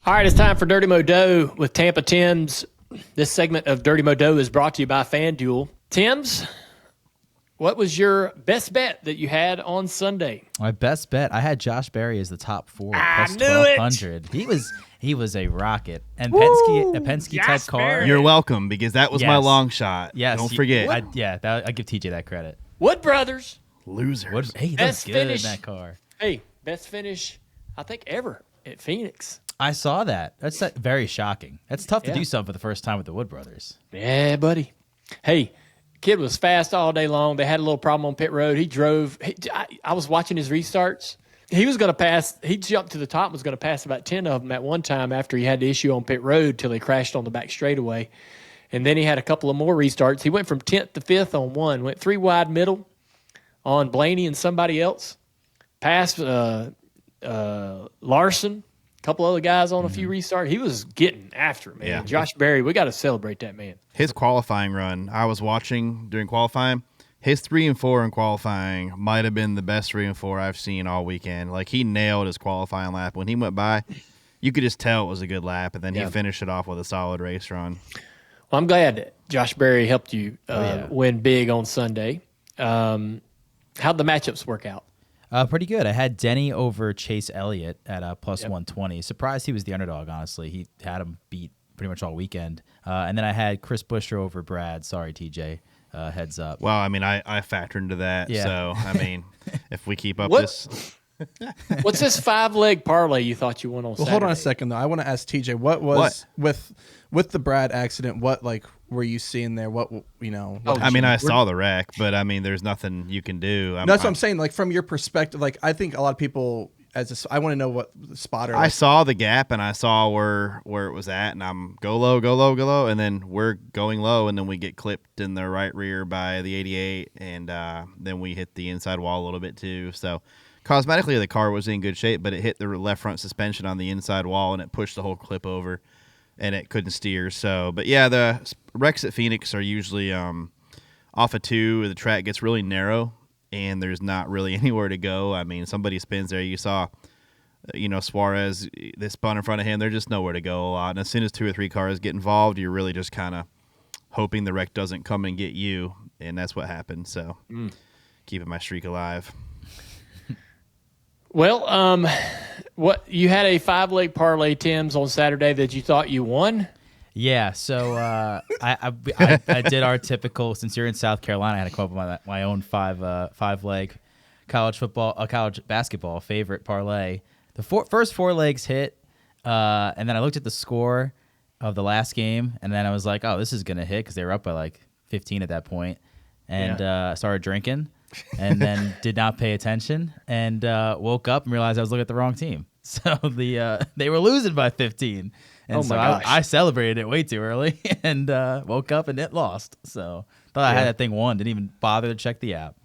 All right, it's time for Dirty Modo with Tampa Tim's. This segment of Dirty Modo is brought to you by FanDuel. Tim's, what was your best bet that you had on Sunday? My best bet, I had Josh Berry as the top 4 I plus knew it! 1,200. He was a rocket. And Penske type car. You're welcome, because that was my Yes. long shot. Yes, Don't forget. I give TJ that credit. Wood Brothers. Losers. Hey, Best that's good finish. in that car. Hey, best finish, I think, ever at Phoenix. I saw that. That's very shocking. That's tough to Yeah. do something for the first time with the Wood Brothers. Yeah, buddy. Hey, kid was fast all day long. They had a little problem on pit road. He drove. I was watching his restarts. He was going to pass. He jumped to the top and was going to pass about 10 of them at one time after he had the issue on pit road till he crashed on the back straightaway. And then he had a couple of more restarts. He went from 10th to 5th on one, went 3 wide middle on Blaney and somebody else. Passed Larson, a couple other guys on a few restarts. He was getting after it, man. Yeah. Josh Berry, we got to celebrate that man. His qualifying run, I was watching during qualifying. His 3 and 4 in qualifying might have been the best 3 and 4 I've seen all weekend. Like, he nailed his qualifying lap. When he went by, you could just tell it was a good lap, and then he finished it off with a solid race run. Well, I'm glad that Josh Berry helped you win big on Sunday. How'd the matchups work out? Pretty good. I had Denny over Chase Elliott at plus 120. Surprised he was the underdog, honestly. He had him beat pretty much all weekend. And then I had Chris Buescher over Brad. Sorry, TJ. Heads up. Well, I mean, I factor into that. Yeah. So, I mean, if we keep up What? this. What's this 5-leg parlay you thought you won on Saturday? Hold on a second though. I want to ask TJ what was with the Brad accident. What were you seeing there? What I mean, I saw the wreck, but I mean, there's nothing you can do. That's what I'm saying. Like from your perspective, like I think a lot of people I want to know what the spotter. I saw the gap and I saw where it was at, and I'm go low, and then we're going low, and then we get clipped in the right rear by the 88, and then we hit the inside wall a little bit too. So cosmetically, the car was in good shape, but it hit the left front suspension on the inside wall, and it pushed the whole clip over, and it couldn't steer. So, but yeah, the wrecks at Phoenix are usually off of 2. The track gets really narrow, and there's not really anywhere to go. I mean, somebody spins there. You saw, Suarez, they spun in front of him. There's just nowhere to go a lot. And as soon as 2 or 3 cars get involved, you're really just kind of hoping the wreck doesn't come and get you, and that's what happened. So keeping my streak alive. Well, what you had a 5-leg parlay, Tim's, on Saturday that you thought you won? Yeah, so I did our typical. Since you're in South Carolina, I had to come up with my own 5-leg college basketball favorite parlay. The first 4 legs hit, and then I looked at the score, of the last game, and then I was like, oh, this is gonna hit because they were up by like 15 at that point, and started drinking, and then did not pay attention, and woke up and realized I was looking at the wrong team. So they were losing by 15, and so I celebrated it way too early, and woke up and it lost. So thought I had that thing won. Didn't even bother to check the app.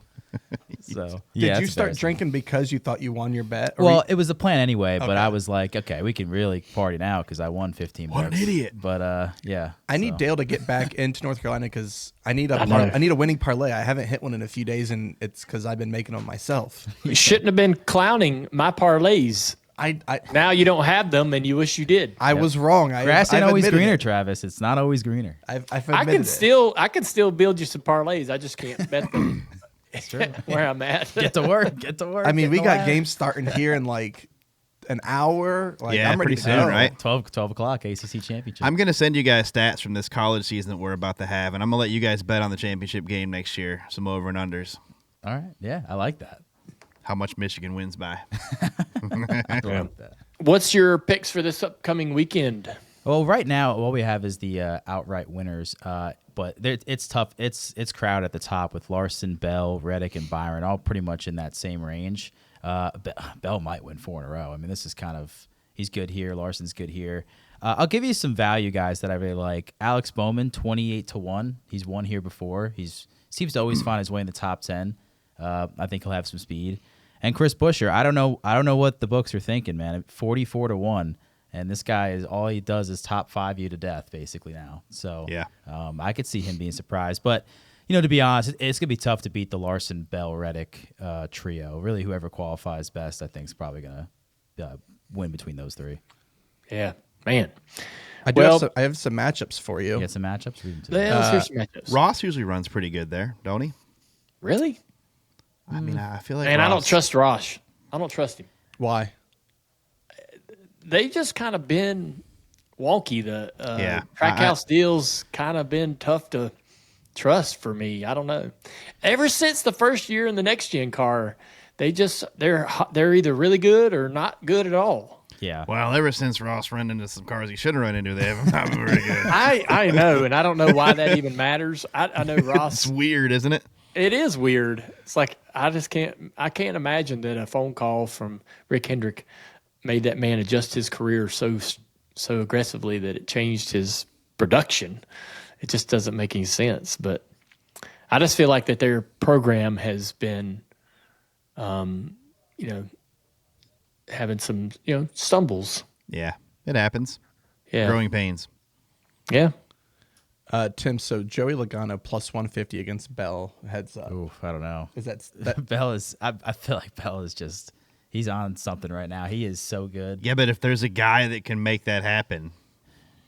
So did you start drinking because you thought you won your bet? Well, it was the plan anyway, but I was like, okay, we can really party now because I won 15 bucks. What an idiot! But I need Dale to get back into North Carolina because I need a winning parlay. I haven't hit one in a few days, and it's because I've been making them myself. You shouldn't have been clowning my parlays. Now you don't have them, and you wish you did. I was wrong. Grass ain't always greener, Travis. It's not always greener. I can still build you some parlays. I just can't bet them. That's true. Where I'm at. Get to work. Get to work. I mean, we got games starting here in like an hour. Like, yeah, I'm ready pretty to soon, go. right? 12 o'clock, ACC Championship. I'm going to send you guys stats from this college season that we're about to have, and I'm going to let you guys bet on the championship game next year, some over and unders. All right. Yeah, I like that. How much Michigan wins by. I like that. What's your picks for this upcoming weekend? Well, right now, all we have is the outright winners. But it's tough. It's crowd at the top with Larson, Bell, Reddick, and Byron, all pretty much in that same range. Bell might win 4 in a row. I mean, this is kind of – he's good here. Larson's good here. I'll give you some value guys that I really like. Alex Bowman, 28-1. He's won here before. Seems to always find his way in the top 10. I think he'll have some speed. And Chris Buescher, I don't know what the books are thinking, man. 44-1. And this guy all he does is top 5 you to death, basically now. So yeah, I could see him being surprised. But to be honest, it's gonna be tough to beat the Larson, Bell, Reddick trio. Really, whoever qualifies best, I think, is probably gonna win between those 3. Yeah, man. I have some matchups for you. You got some matchups? Let's hear some matchups. Ross usually runs pretty good there, don't he? Really? I mean, I feel like. And I don't trust Ross. I don't trust him. Why? They just kind of been wonky. The Trackhouse deals kind of been tough to trust for me. I don't know. Ever since the first year in the next gen car, they're either really good or not good at all. Yeah. Well, ever since Ross ran into some cars he shouldn't run into, they haven't been very good. I know, and I don't know why that even matters. I know Ross. It's weird, isn't it? It is weird. It's like I can't imagine that a phone call from Rick Hendrick made that man adjust his career so aggressively that it changed his production. It just doesn't make any sense. But I just feel like that their program has been, having some, stumbles. Yeah, it happens. Yeah, Growing pains. Yeah. Tim, so Joey Logano plus 150 against Bell. Heads up. Oof, I don't know. Is that Bell is? I feel like Bell is just. He's on something right now. He is so good. Yeah, but if there's a guy that can make that happen,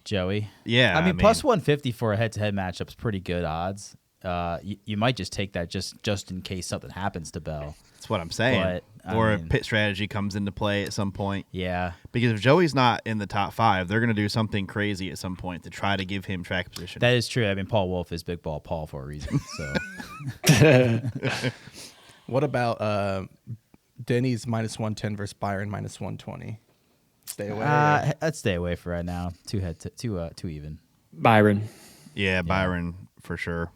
Joey. Yeah, I mean plus 150 for a head-to-head matchup is pretty good odds. You might just take that just in case something happens to Bell. That's what I'm saying. But, or a pit strategy comes into play at some point. Yeah. Because if Joey's not in the top 5, they're going to do something crazy at some point to try to give him track position. That is true. I mean, Paul Wolf is Big Ball Paul for a reason. So. What about Denny's minus 110 versus Byron minus 120? Stay away. Let's stay away for right now. Too even. Byron. Yeah, Byron for sure.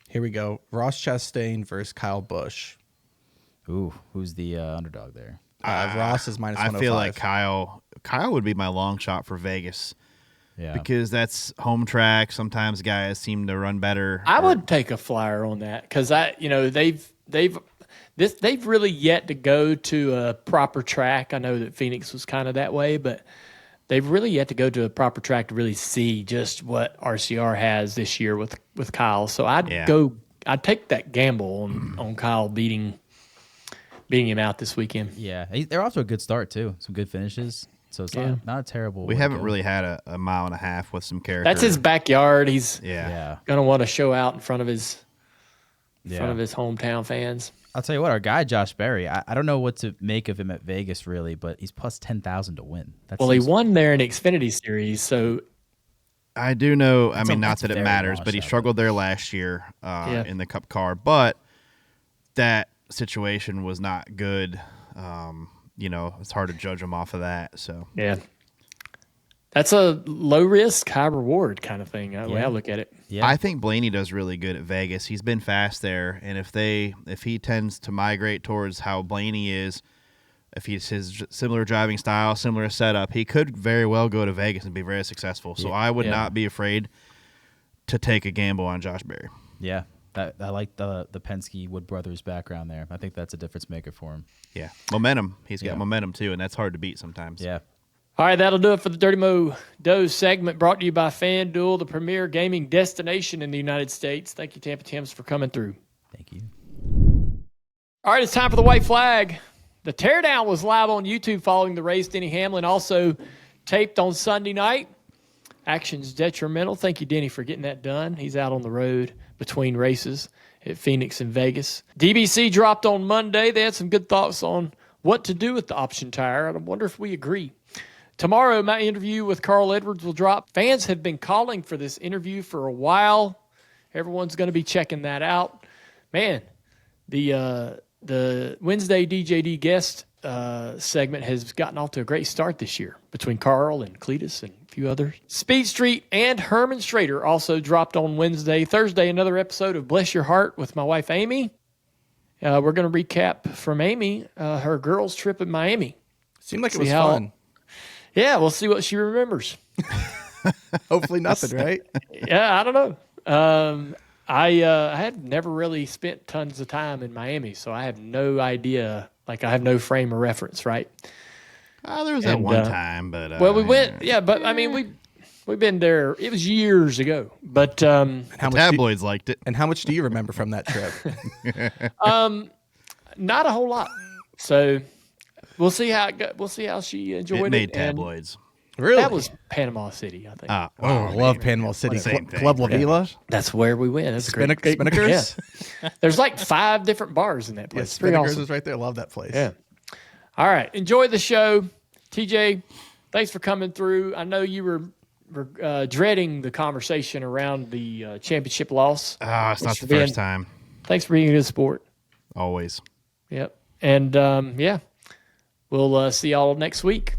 Here we go. Ross Chastain versus Kyle Busch. Ooh, who's the underdog there? Ross is minus 105. I feel like Kyle would be my long shot for Vegas. Yeah. Because that's home track. Sometimes guys seem to run better. I would take a flyer on that because they've really yet to go to a proper track. I know that Phoenix was kind of that way, but they've really yet to go to a proper track to really see just what RCR has this year with Kyle. So I'd take that gamble on Kyle beating him out this weekend. Yeah, they're off to a good start too. Some good finishes. So it's not a terrible. We haven't really had a mile and a half with some character. That's his backyard. He's gonna want to show out in front of his hometown fans. I'll tell you what, our guy Josh Berry. I don't know what to make of him at Vegas really, but he's plus 10,000 to win. He won there in Xfinity Series, so I do know. I mean, not that it matters, but he struggled there last year in the Cup car. But that situation was not good. It's hard to judge him off of that. So yeah. That's a low risk, high reward kind of thing. The way I look at it. Yeah. I think Blaney does really good at Vegas. He's been fast there, and if he tends to migrate towards how Blaney is, if he's his similar driving style, similar setup, he could very well go to Vegas and be very successful. So I would not be afraid to take a gamble on Josh Berry. Yeah. I like the Penske Wood Brothers background there. I think that's a difference maker for him. Yeah. Momentum. He's got momentum, too, and that's hard to beat sometimes. Yeah. All right, that'll do it for the Dirty Mo Doe segment brought to you by FanDuel, the premier gaming destination in the United States. Thank you, Tampa Tims, for coming through. Thank you. All right, it's time for the white flag. The teardown was live on YouTube following the race. Denny Hamlin also taped on Sunday night. Action's detrimental. Thank you, Denny, for getting that done. He's out on the road between races at Phoenix and Vegas. DBC dropped on Monday. They had some good thoughts on what to do with the option tire. I wonder if we agree. Tomorrow, my interview with Carl Edwards will drop. Fans have been calling for this interview for a while. Everyone's going to be checking that out. Man, the Wednesday DJD guest segment has gotten off to a great start this year between Carl and Cletus and a few others. Speed Street and Herman Schrader also dropped on Wednesday. Thursday, another episode of Bless Your Heart with my wife, Amy. We're going to recap from Amy, her girls' trip in Miami. Seemed like it was fun. Yeah, we'll see what she remembers. Hopefully nothing, right? Yeah, I don't know. I had never really spent tons of time in Miami, so I have no idea. Like, I have no frame of reference, right? There was that one time, but well, we went. Yeah, but I mean, we've been there. It was years ago, but How much tabloids liked it. And how much do you remember from that trip? not a whole lot. So we'll see how it we'll see how she enjoyed it. It made tabloids. Really? That was Panama City, I think. I love Panama City. Club La Vila. That's where we went. That's great. Spinnakers? Yeah. There's like 5 different bars in that place. Yeah, It's pretty Spinnakers awesome. is right there. Love that place. Yeah. All right. Enjoy the show. TJ, thanks for coming through. I know you were dreading the conversation around the championship loss. It's not the first time. Thanks for being a good sport. Always. Yep. And, we'll see y'all next week.